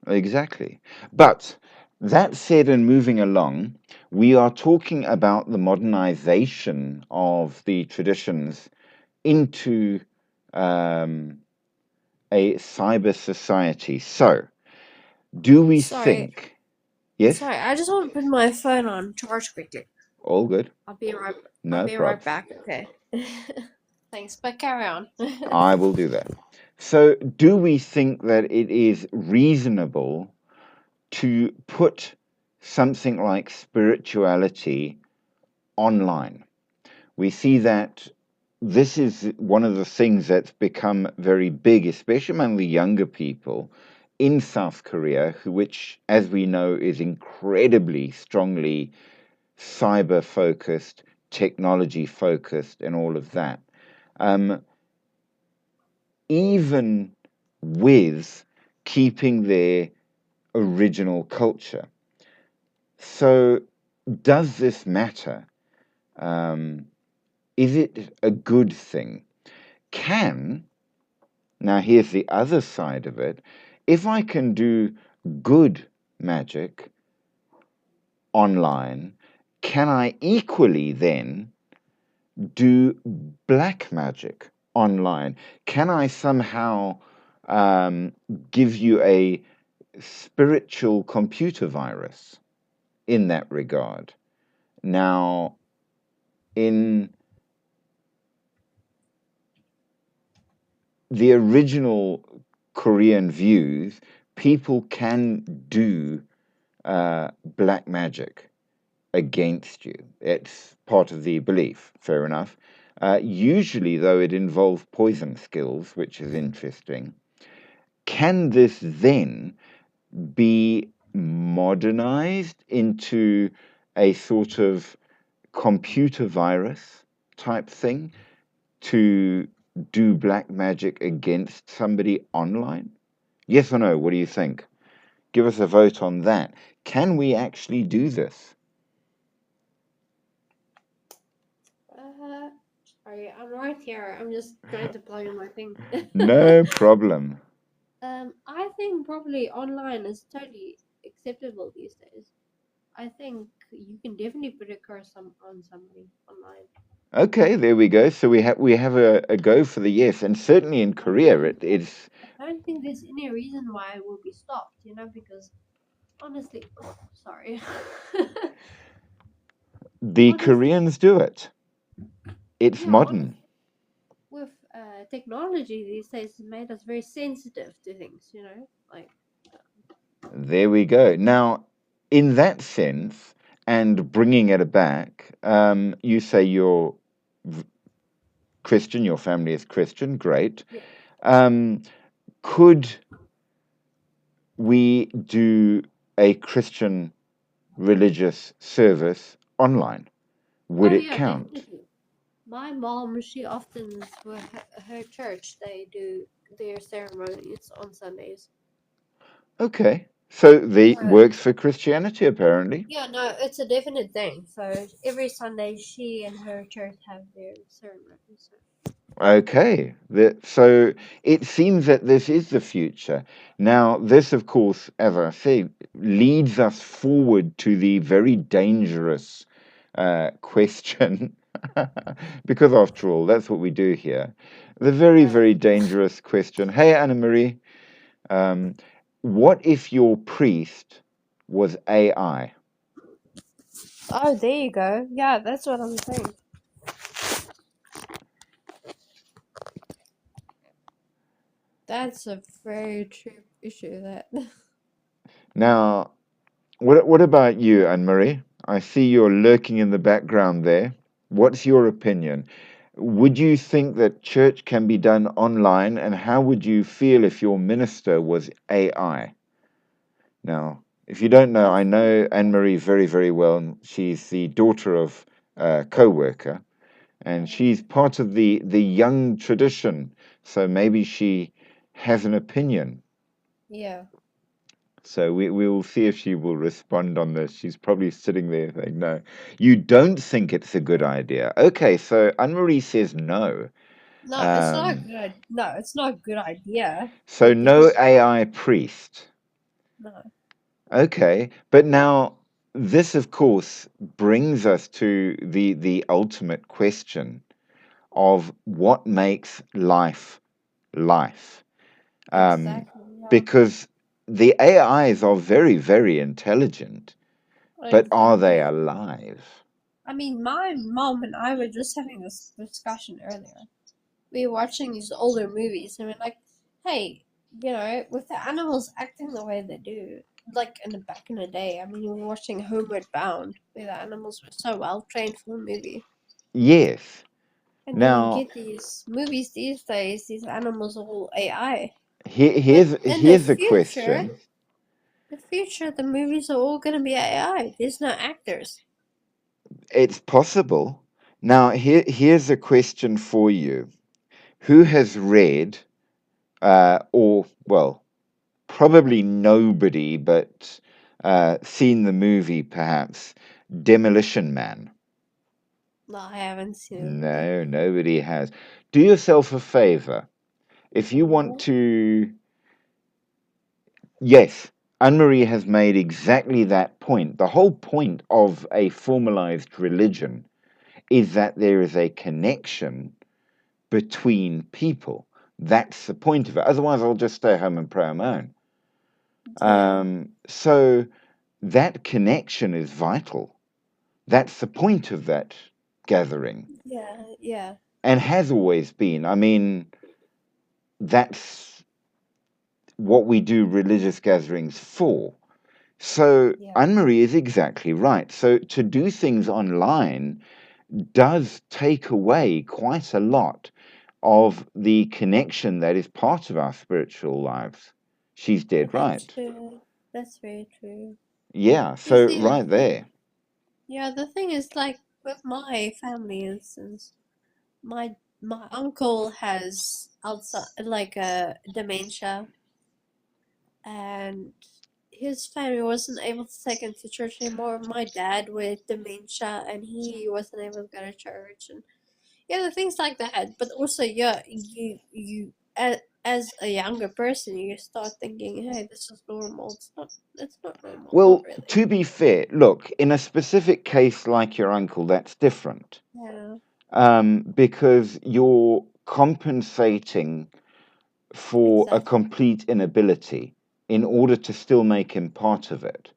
Exactly. But that said, and moving along, we are talking about the modernization of the traditions into um, a cyber society. So, do we sorry, think, yes, sorry. I just want to put my phone on charge quickly. all good, I'll be right. I'll no be right probs. back. Okay. Thanks, but carry on. I will do that. So, do we think that it is reasonable to put something like spirituality online? We see that this is one of the things that's become very big, especially among the younger people in South Korea, which, as we know, is incredibly strongly cyber focused, technology focused, and all of that. Um, even with keeping their original culture. So, does this matter? Um, is it a good thing? Can, now here's the other side of it, if I can do good magic online, can I equally then do black magic online? Can I somehow um, give you a spiritual computer virus in that regard? Now, in the original Korean views, people can do black magic against you. It's part of the belief, fair enough. Usually, though, it involves poison skills, which is interesting. Can this then be modernized into a sort of computer virus type thing to do black magic against somebody online? Yes or no? What do you think? Give us a vote on that. Can we actually do this? uh, sorry, I'm right here. I'm just trying to plug in my thing. No problem. I think probably online is totally acceptable these days. I think you can definitely put a curse on somebody online. Okay, there we go. So we have a go for the yes, and certainly in I Korea, don't, it's I don't think there's any reason why it will be stopped. Because honestly, sorry. the Honestly, Koreans do it. It's yeah, modern. with technology these days has made us very sensitive to things. Like There we go. Now, in that sense, and bringing it back, you say you're Christian, your family is Christian, great. yeah. Um, could we do a Christian religious service online? Would Oh it yeah, count? definitely. My mom, she often with her church, they do their ceremonies on Sundays. Okay. So the So works for Christianity, apparently. yeah, no, it's a definite thing. So every Sunday, she and her church have their ceremonies. Okay. So it seems that this is the future. Now, this, of course, as I say, leads us forward to the very dangerous question, because after all, that's what we do here. The very, Yeah. very dangerous question. Hey, Anna Marie, um, what if your priest was AI? Oh, there you go. Yeah, that's what I'm saying. That's a very true issue. That Now, what about you, Anne Marie? I see you're lurking in the background there. What's your opinion? Would you think that church can be done online, and how would you feel if your minister was AI? Now, if you don't know, I I think, know Anne Marie very, very well. She's the daughter of a co-worker, and she's part of the young tradition. So maybe she has an opinion. yeah, So we will see if she will respond on this. She's probably sitting there saying, no, you don't think it's a good idea. Okay, so Anne Marie says no. no, it's not a Um, good. No, it's not a good idea so no because AI priest. no, Okay, but now this, of course, brings us to the ultimate question of what makes life life. Um, exactly. Yeah, because the AIs are very, very intelligent, but are they exactly. alive? I mean, my mom and I were just having this discussion earlier. We were watching these older movies, and we're like, "Hey, with the animals acting the way they do, like in the back in the day. I mean, we were watching Homeward Bound, where the animals were so well trained for the movie, Yes. and then you Now, get these movies these days. These animals are all AI, but in here's a question. the future, the movies are all gonna be AI. There's no actors. It's possible. Now, here's a question for you. Who has read, or, well, probably nobody, but seen the movie perhaps, Demolition Man? No, I haven't seen the movie. No, nobody has. Do yourself a favor. If you want Mm-hmm. to, yes, Anne Marie has made exactly that point. The whole point of a formalized religion is that there is a connection between people. That's the point of it. Otherwise, I'll just stay home and pray on my own. Yeah, So that connection is vital. That's the point of that gathering yeah, yeah, and has always been. I mean, that's what we do religious gatherings for. So yeah. Anne Marie is exactly right. So to do things online does take away quite a lot of the connection that is part of our spiritual lives. She's dead That's right. true. That's very true. Yeah, You so see, right there. yeah, the thing is, like with my family instance, my uncle has like a dementia, and his family wasn't able to take him to church anymore. My dad with dementia, and he wasn't able to go to church, and yeah, the things like that. But also, yeah, as a younger person, you start thinking, hey, this is normal. It's not normal, not Well, really. to be fair, look, in a specific case like your uncle, that's different Yeah, because you're compensating for a exactly. complete inability in order to still make him part of it.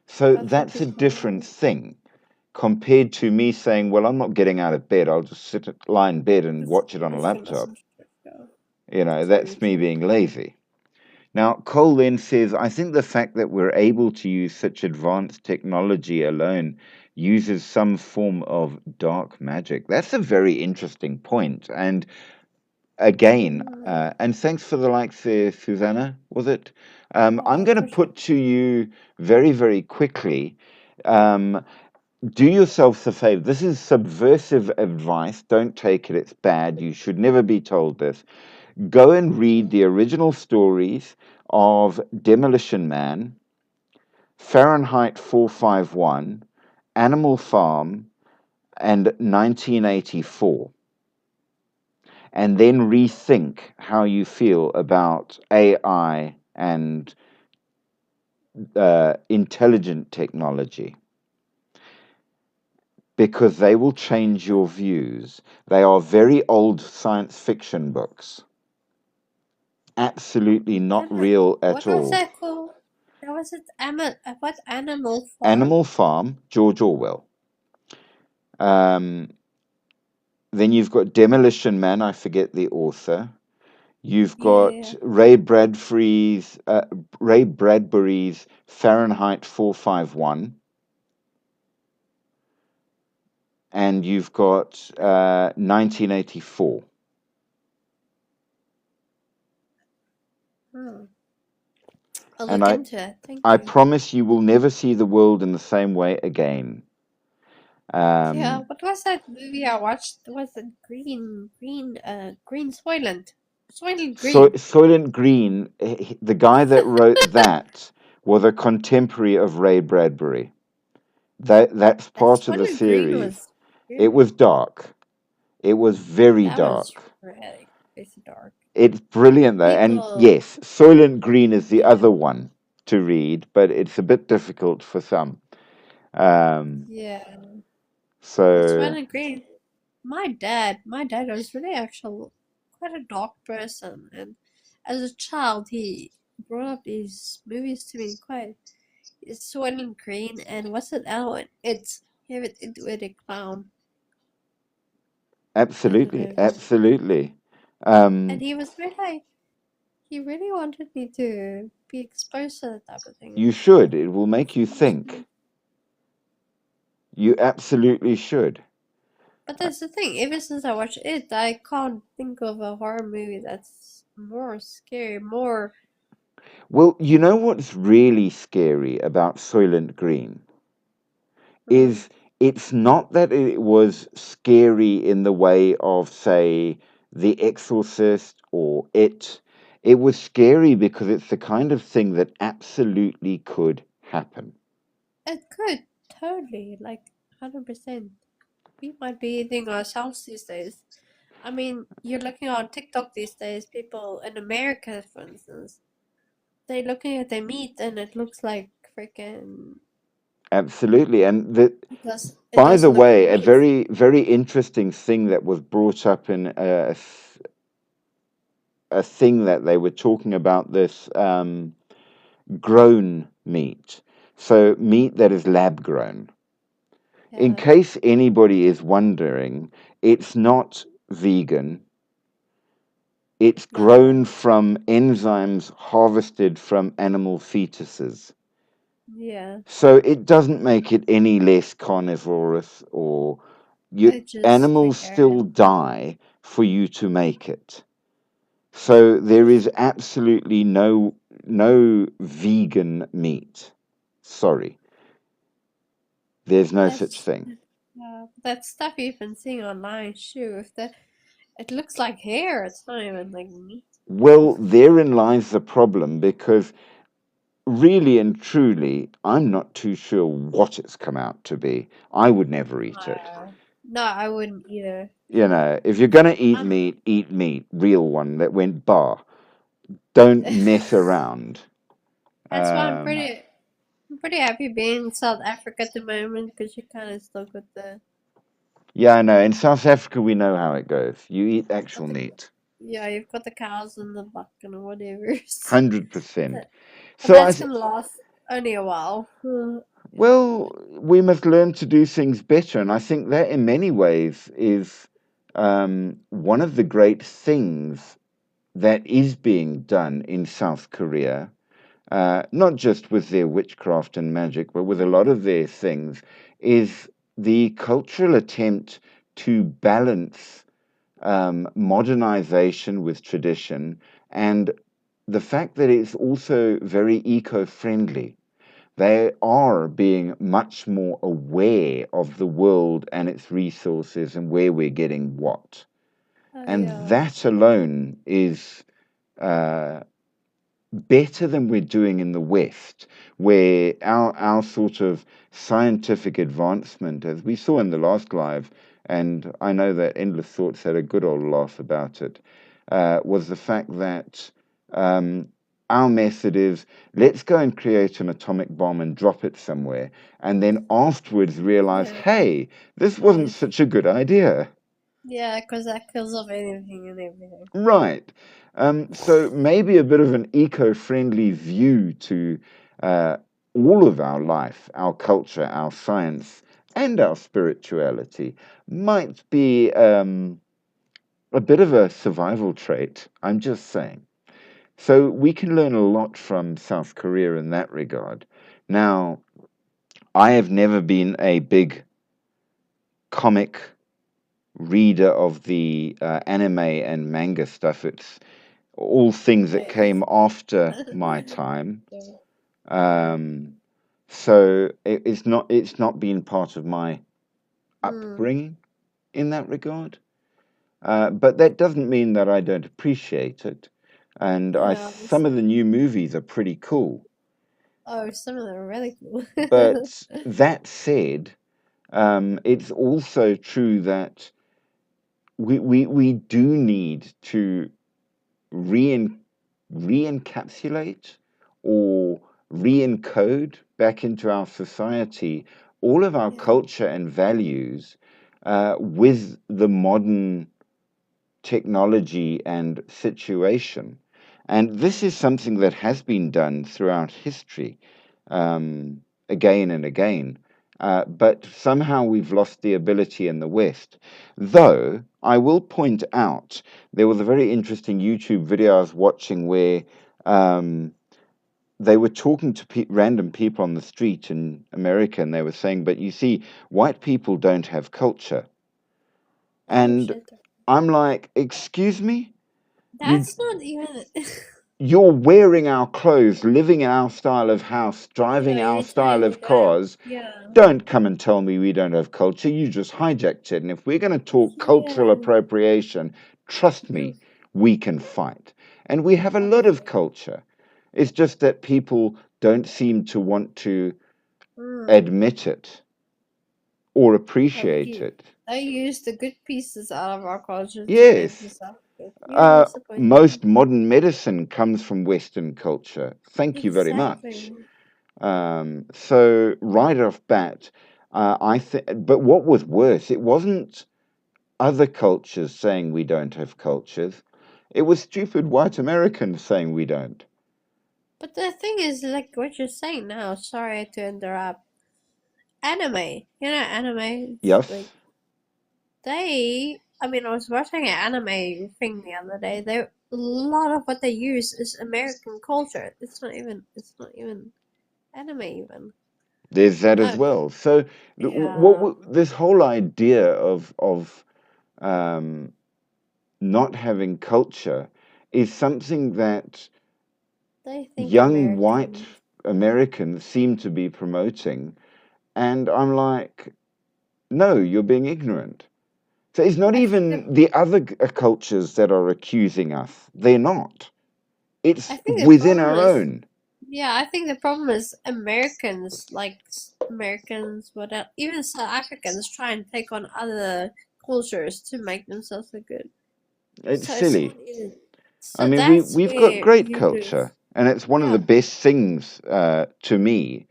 So But for that's a different people, thing compared to me saying, well, I'm not getting out of bed. I'll just lie in bed and watch it on a just gonna laptop. listen to church, yeah. That's True, me true. being lazy. Now, Cole then says, I think the fact that we're able to use such advanced technology alone uses some form of dark magic. That's a very interesting point. And again, Mm, and thanks for the likes there, Susanna, was it? I'm oh, going to for sure. put to you very, very quickly. Um, do yourselves a favor. This is subversive advice. Don't take it. It's bad. You should never be told this. Go and read the original stories of Demolition Man, Fahrenheit 451, Animal Farm, and 1984, and then rethink how you feel about AI and intelligent technology because they will change your views. They are very old science fiction books, absolutely not real at What was all. that called? That was it. What animal farm? Animal Farm, George Orwell. Um, then you've got Demolition Man, I forget the author. You've got Yeah. Ray Bradbury's Fahrenheit 451, and you've got 1984. Oh, I'll And look into it. Thank I you. promise you will never see the world in the same way again. Yeah, Um, what was that movie I watched? Was it Green Soylent? Soylent Green. Soylent Green, the guy that wrote that was a contemporary of Ray Bradbury. That's That part of the Soylent Green series. was It was really, dark. It was very that was dark. really crazy dark. It's brilliant And though. And people, yes, Soylent Green is the yeah, other one to read, but it's a bit difficult for some. Um, yeah. But so Soylent Green, my dad was really actual, quite a dark person. And as a child, he brought up these movies to me quite. It's Soylent Green and what's it Alan? It's Here it with a clown. I don't absolutely, know. absolutely. And Um, he really wanted me to be exposed to that type of thing. you And should. It will make you forced think. me. You absolutely should. But that's the thing. Ever since I watched it, I can't think of a horror movie that's more scary, more. Well, you know what's really scary about Soylent Green Mm, is it's not that it was scary in the way of, say, The Exorcist or It. It was scary because it's the kind of thing that absolutely could happen. it could totally, like 100%. We might be eating ourselves these days. I mean, you're looking on TikTok these days. People in America, for instance, they're looking at their meat and it looks like freaking. Absolutely. And It by the doesn't look like way, a meat. very, very interesting thing that was brought up in a thing that they were talking about this grown meat. So, meat that is lab grown. In Yeah, case anybody is wondering, it's not vegan. It's grown no, from enzymes harvested from animal fetuses. yeah, So it doesn't make it any less carnivorous or it just animals still freaking. die for you to make it. So there is absolutely no vegan meat. Sorry, there's no such That's thing. that stuff you've been seeing online, too. If the it looks like hair, it's not even like meat. Well, therein lies the problem because really and truly, I'm not too sure what it's come out to be. I would never eat it. No, I wouldn't either. You know, if you're going to I'm. eat meat, real one that went bar. Don't mess around. That's why Um, I'm pretty happy being in South Africa at the moment because you kind of stuck with the yeah, I know. In South Africa, we know how it goes. You eat actual got the meat. yeah, you've got the cows and the buck and whatever. 100%. But So that's gonna last only a while. Yeah. well, we must learn to do things better. And I think that in many ways is one of the great things that is being done in South Korea, not just with their witchcraft and magic, but with a lot of their things, is the cultural attempt to balance modernization with tradition and the fact that it's also very eco friendly. They are being much more aware of the world and its resources and where we're getting what. And Yeah. that alone is uh, better than we're doing in the West, where our sort of scientific advancement, as we saw in the last live, and I know that Endless Thoughts had a good old laugh about it, was the fact that um, our method is let's go and create an atomic bomb and drop it somewhere, and then afterwards realize, Yeah. hey, this wasn't Yes. such a good idea. Yeah, because that kills off anything and everything. Right. So maybe a bit of an eco-friendly view to uh, all of our life, our culture, our science, and our spirituality might be a bit of a survival trait. I'm just saying. So we can learn a lot from South Korea in that regard. Now, I have never been a big comic reader of the anime and manga stuff. It's all things that Yes. came after my time. Yeah. Yeah. Um, so it's not been part of my Mm. upbringing in that regard. But that doesn't mean that I don't appreciate it. And Yeah, some of the new movies are pretty cool. oh, some of them are really cool. But that said, it's also true that we do need to rein, re-encapsulate or re-encode back into our society all of our Yeah. culture and values with the modern technology and situation. And this is something that has been done throughout history, again and again. But somehow we've lost the ability in the West. Though I will point out, there was a very interesting YouTube video I was watching where um, they were talking to random people on the street in America, and they were saying, "But you see, white people don't have culture." Oh And shit. I'm like, "Excuse me? You That's not even. you're wearing our clothes, living in our style of house, So driving our you're style telling me of that? cars. Yeah. Don't come and tell me we don't have culture. You just hijacked it. And if we're going to talk cultural Yeah. appropriation, trust me, we can fight. And we have a lot of Okay. culture. It's just that people don't seem to want to Hmm. admit it or Like appreciate you, it. they use the good pieces out of our culture to make Yes, themselves good. Yeah, that's the point. most modern medicine comes from Western culture. Thank you very much. Exactly. So right off bat, I think. But what was worse, it wasn't other cultures saying we don't have cultures. It was stupid white Americans saying we don't. But the thing is, like what you're saying now, sorry to interrupt. Anime. You know, anime, it's like, Yes, I mean, I was watching an anime thing the other day. A lot of what they use is American culture. It's not even anime even. there's that as No, well. So yeah, this whole idea of um, not having culture is something that they think young white American. Americans seem to be promoting. And I'm like, no, you're being ignorant. So it's not I think the even the other cultures that are accusing us. They're not. I It's think the within problem our is, own. yeah, I think the problem is Americans, like Americans, what else, even South Africans try and take on other cultures to make themselves look good. It's So it's silly. not even. I So mean, that's we've got where great you lose. culture, and it's one of the Yeah, best things to me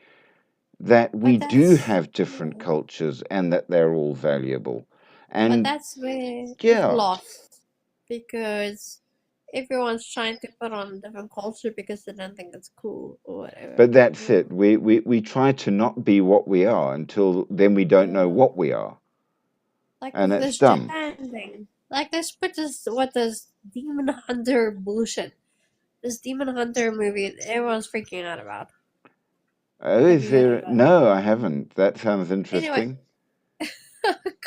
that we but do that's have different yeah, cultures and that they're all valuable. but And that's where it's yeah, lost because everyone's trying to put on a different culture because they don't think it's cool or whatever. but that's Yeah. it. We try to not be what we are until then we don't know Yeah. what we are. Like And with it's this dumb. Japan thing. Like this put this what this Demon Hunter bullshit. This Demon Hunter movie everyone's freaking out about. Oh, Have is you heard there? about it? No, I haven't. That sounds Anyway, interesting.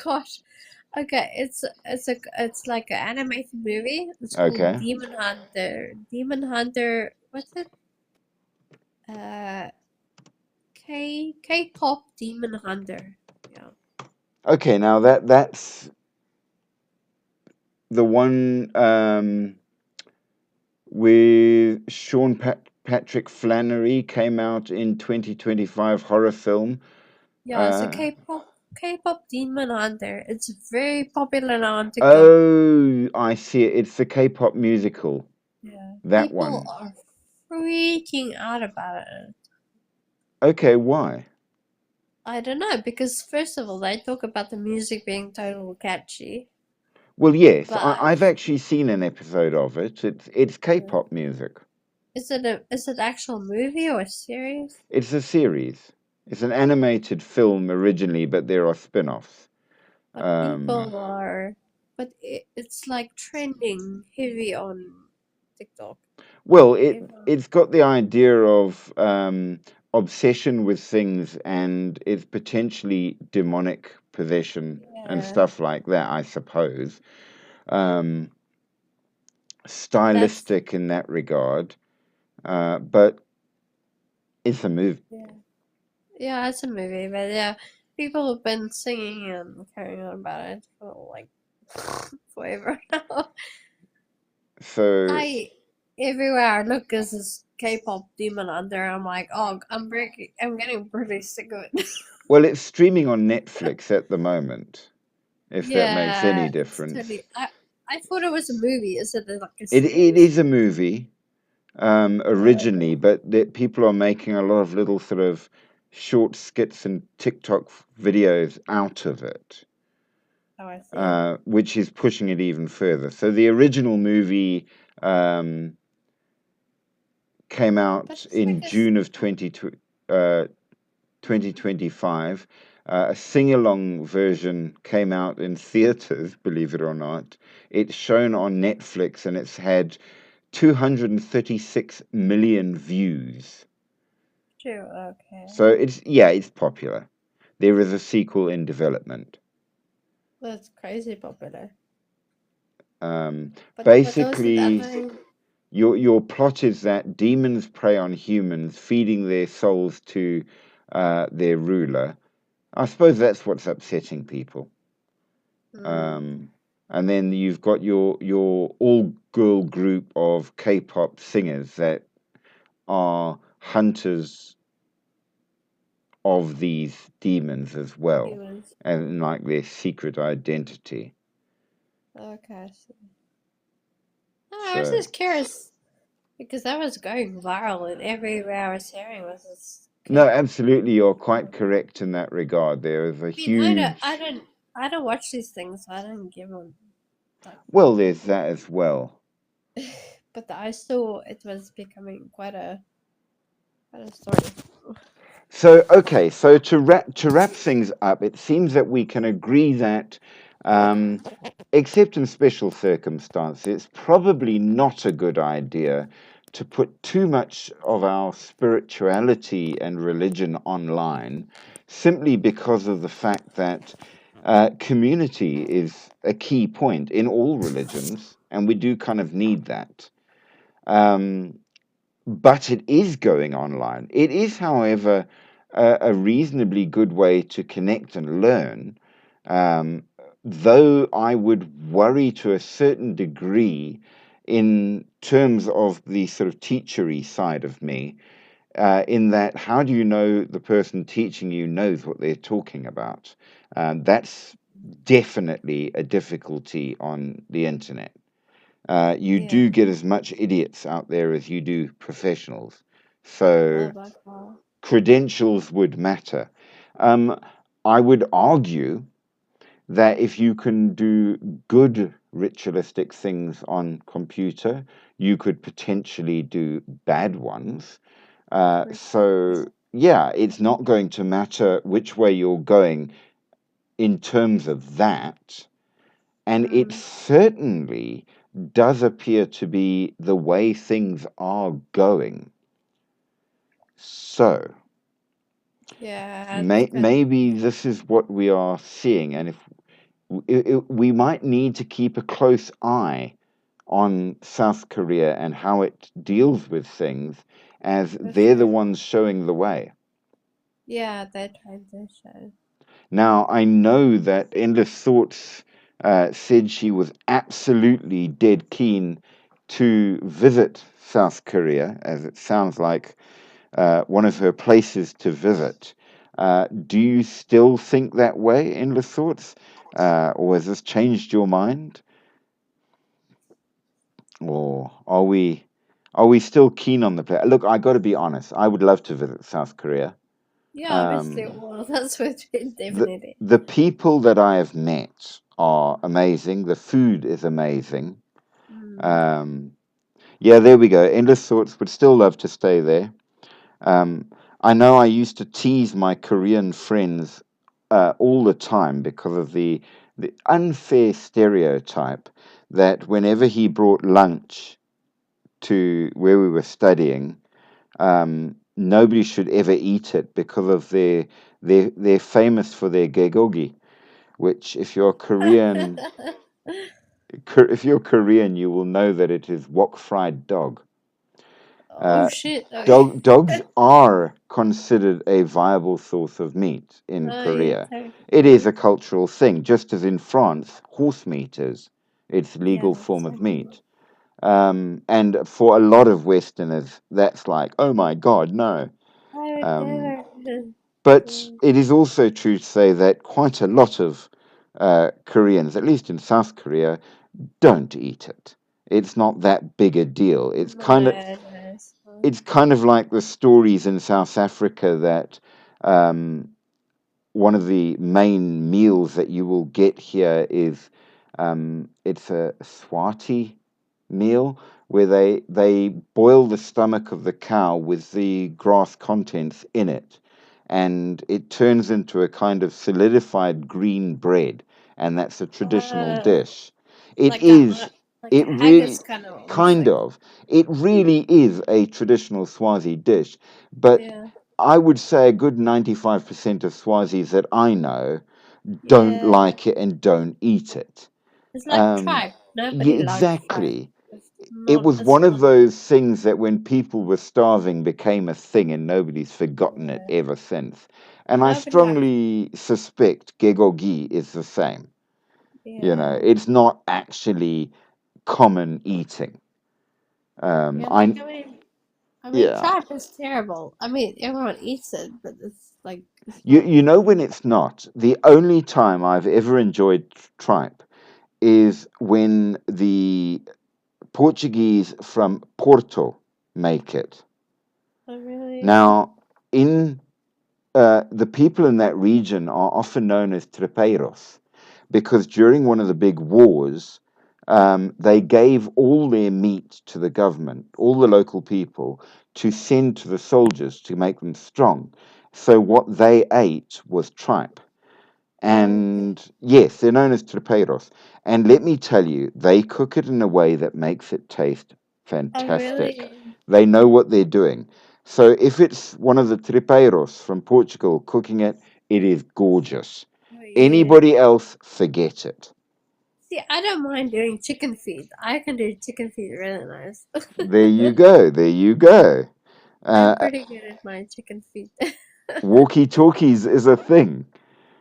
gosh. Okay, it's like an animated movie. It's called Okay. Demon Hunter. Demon Hunter. What's it? Uh, K-pop Demon Hunter. Yeah. Okay, now that's the one with Patrick Flannery came out in 2025 horror film. Yeah, it's a Uh, K-pop Demon Hunter. It's very popular now on TikTok. oh, I see it. It's the K-pop musical. Yeah. That People one. are freaking out about it. Okay, why? I don't know, because first of all, they talk about the music being totally catchy, Well, yes, but I've actually seen an episode of it. It's uh, K-pop music. is it actual movie or series? It's a series. It's an animated film originally, but there are spin-offs. But Um, people are, but it's like trending heavy on TikTok. well, Everyone, it's got the idea of obsession with things, and it's potentially demonic possession. and Yeah, stuff like that, I suppose. Um, that's stylistic in that regard, but it's a movie. yeah, yeah. It's a movie, but yeah, people have been singing and carrying on about it for like forever now. So, I everywhere I look is this K-pop demon under. I'm like, oh, I'm getting pretty sick of it. well, it's streaming on Netflix at the moment, if that makes any Yeah, it's difference. totally. I thought it was a movie. Is it like a It series? is a movie Okay. originally, but people are making a lot of little sort of short skits and TikTok videos out of it, Oh, I see. which is pushing it even further. So the original movie um, came But out it's in because June of 2025. A sing along version came out in theaters, believe it or not. It's shown on Netflix and it's had 236 million views. true. Okay, So it's popular. There is a sequel in development. that's crazy popular. Um, But for those that basically, haven't, your plot is that demons prey on humans, feeding their souls to their ruler. I suppose that's what's upsetting people. mm, Um, and then you've got your all girl group of K-pop singers that are hunters of these demons as well, humans. and like their secret identity. Okay, I see. No, I was So just curious because that was going viral, and everywhere I was hearing was this no, K-pop absolutely, you're quite demon. correct in that regard. There is a I mean, I don't, I huge, don't, I don't watch these things, so I don't give them that well, much there's thought. that as well. But I saw it was becoming quite a story. So okay, so to wrap things up, it seems that we can agree that, um, except in special circumstances, it's probably not a good idea to put too much of our spirituality and religion online, simply because of the fact that community is a key point in all religions, and we do kind of need that. Um, but it is going online. It is, however, a reasonably good way to connect and learn, um, though I would worry to a certain degree in terms of the sort of teachery side of me, in that how do you know the person teaching you knows what they're talking about? That's definitely a difficulty on the internet. You do Yeah. get as much idiots out there as you do professionals. Oh, So by far. credentials would matter. Um, I would argue that if you can do good ritualistic things on computer, you could potentially do bad ones. Rituals. So yeah, it's not going to matter which way you're going in terms of that. And it Mm. certainly does appear to be the way things are going. So Yeah, it's quite maybe this is what we are seeing, and if we might need to keep a close eye on South Korea and how it deals with things, as for they're the sure. ones showing the way. Yeah, they're trying to show. Now, I know that Endless Thoughts said she was absolutely dead keen to visit South Korea, as it sounds like one of her places to visit. Do you still think that way, Endless Thoughts? Or has this changed your mind? Or are we still keen on the place? Look, I got to be honest. I would love to visit South Korea. Yeah, obviously, Um, well, that's what it the definitely. the people that I have met are amazing. The food is amazing. Mm. Um, yeah, there we go. Endless Thoughts would still love to stay there. Um, I know I used to tease my Korean friends all the time because of the unfair stereotype that whenever he brought lunch to where we were studying, nobody should ever eat it because of they're famous for their gegogi. which if you're Korean, you will know that it is wok fried dog. Oh Uh, shit. Okay. Dogs are considered a viable source of meat in Oh yeah, Korea. It is technically. a cultural thing, just as in France, horse meat is. It's a Yeah, legal form of exactly. meat. And for a lot of Westerners, that's like, oh my God, no. I would Um, never. but it is also true to say that quite a lot of Koreans, at least in South Korea, don't eat it. It's not that big a deal. No, it is. It's kind of like the stories in South Africa that um, one of the main meals that you will get here is it's a Swati meal where they boil the stomach of the cow with the grass contents in it, and it turns into a kind of solidified green bread, and that's a traditional Uh, dish. It like a is. like It a really haggis kind of almost kind like. of. It really is a traditional Swazi dish, but Yeah. I would say a good 95% of Swazis that I know don't Yeah. like it and don't eat it. It's like Um, tripe. yeah, Nobody likes tripe. exactly. It's It not. was It's one of not. those things that when people were starving became a thing and nobody's forgotten it Yeah. ever since. And I Nobody likes. strongly suspect gegogi is the same. Yeah. It's not actually common eating. Yeah. Like I I mean, Yeah. tripe is terrible. I mean, everyone eats it, but it's like it's You not. you know when it's not. The only time I've ever enjoyed tripe is when the Portuguese from Porto make it. Oh, really? Now, in the people in that region are often known as trepeiros because during one of the big wars, they gave all their meat to the government, all the local people, to send to the soldiers to make them strong. So what they ate was tripe. Really? And yes, they're known as trepeiros. And let me tell you, they cook it in a way that makes it taste Oh, fantastic. really? They know what they're doing. So if it's one of the trepeiros from Portugal cooking it, it is gorgeous. Oh, yeah. Anybody else, forget it. See, I don't mind doing chicken feet. I can do chicken feet really nice. There you go. There you go. I'm Uh, pretty good at my chicken feet. Walkie talkies is a thing.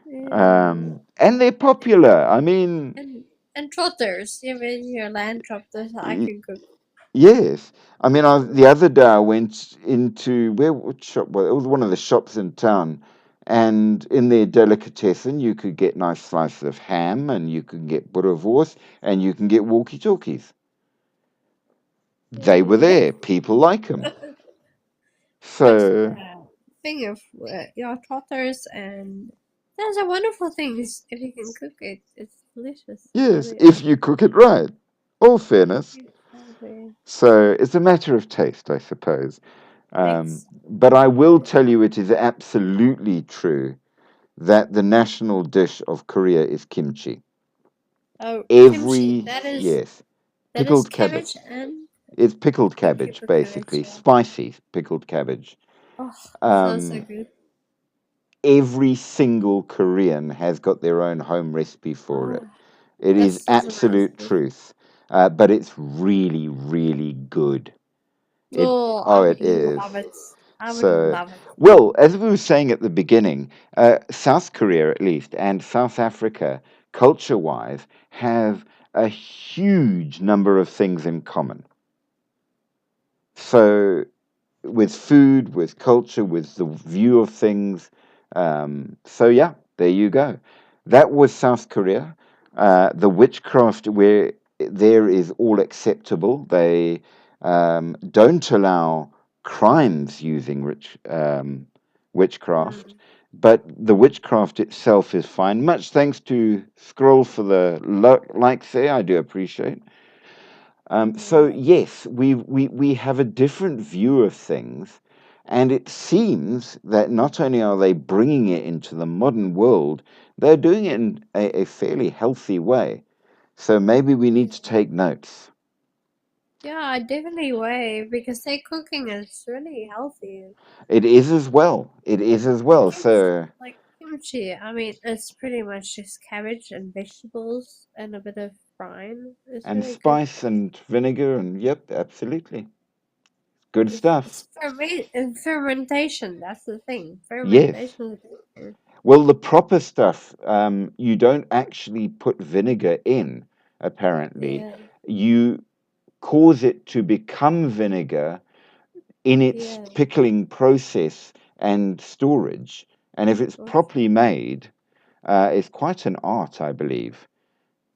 Yeah. And they're popular. I mean, And and trotters. Even your land trotters I can cook. yes, I mean, the other day I went into what shop? Well, it was one of the shops in town, and in their delicatessen, you could get nice slices of ham, and you can get boerewors, and you can get walkie-talkies. They were Yeah. there. People like them. But So thing of your trotters and those are wonderful things if you can cook it. It's delicious. yes, Really if is. you cook it right, all fairness. Exactly. So it's a matter of taste, I suppose. But I will Exactly. tell you, it is absolutely true that the national dish of Korea is kimchi. Oh, kimchi. Every, That is yes, that is pickled cabbage. cabbage and It's pickled thank you cabbage, for cabbage. basically, Yeah. spicy pickled cabbage. Oh, sounds so Um, good. every single Korean has got their own home recipe for Oh, it. It that's is such a nice absolute dish. truth, but it's really, really good. Oh, Oh, I it would is. love it. I would So, love it. well, as we were saying at the beginning, South Korea, at least, and South Africa, culture wise, have a huge number of things in common. So, with food, with culture, with the view of things. So, yeah, there you go. That was South Korea. The witchcraft, where there is all acceptable. They don't allow crimes using witchcraft, Mm, but the witchcraft itself is fine. Much thanks to Scroll for the likes there. I do appreciate. So yeah. yes, we have a different view of things, and it seems that not only are they bringing it into the modern world, they're doing it in a fairly healthy way. So maybe we need to take notes. Yeah, I definitely way because their cooking is really healthy. It is as well. It is as Like well. So kimchi kimchi, I mean, it's pretty much just cabbage and vegetables and a bit of brine. It's And really good. spice and vinegar and yep, absolutely. Good stuff. It's fermentation. That's the thing. Yes. Fermentation is good. Well, the proper stuff, you don't actually put vinegar in, apparently. Yeah, You cause it to become vinegar in its yeah, pickling process and storage. And if it's okay. properly made, it's quite an art, I believe.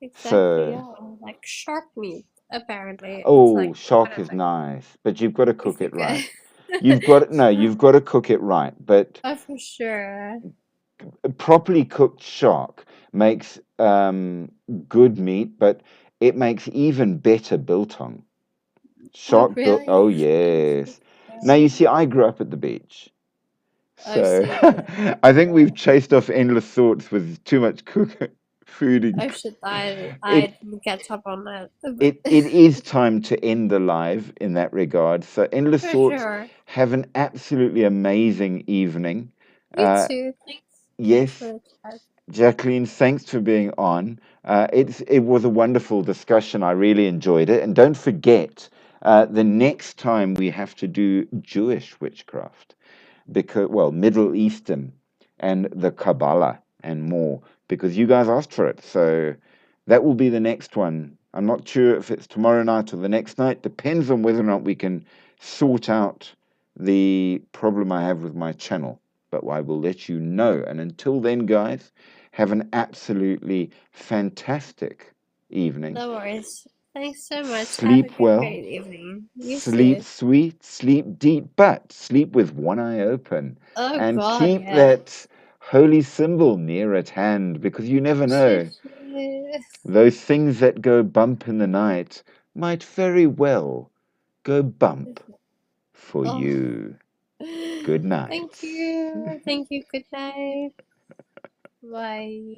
Exactly. So, Yeah, like shark meat. Apparently, it's oh, like one shark of is the. nice, but you've got to Is cook it it right. good? You've got no, you've got to cook it right. But Oh, for sure. a properly cooked shark makes good meat, but it makes even better biltong. Oh, Shark bill. Oh really? yes. Now you see, I grew up at the beach, Oh, so see, yeah. I think we've chased off endless thoughts with too much food. Oh shit, I It didn't catch up on that, but it is time to end the live in that regard. So endless for thoughts. sure. Have an absolutely amazing evening. You Uh, too. Thanks for yes, the chat. Jacqueline, thanks for being on. It was a wonderful discussion. I really enjoyed it. And don't forget, the next time we have to do Jewish witchcraft, because well, Middle Eastern and the Kabbalah and more, because you guys asked for it. So that will be the next one. I'm not sure if it's tomorrow night or the next night. Depends on whether or not we can sort out the problem I have with my channel. But I will let you know. And until then, guys, have an absolutely fantastic evening. No worries. Thanks so much. Have a Sleep well, great evening. You sleep too. sweet, sleep deep, but sleep with one eye open. Oh And God, keep yeah. that holy symbol near at hand because you never Shit, know. shit. Those things that go bump in the night might very well go bump for Oh, you. Good thank night. you. Thank you. Good night. Bye.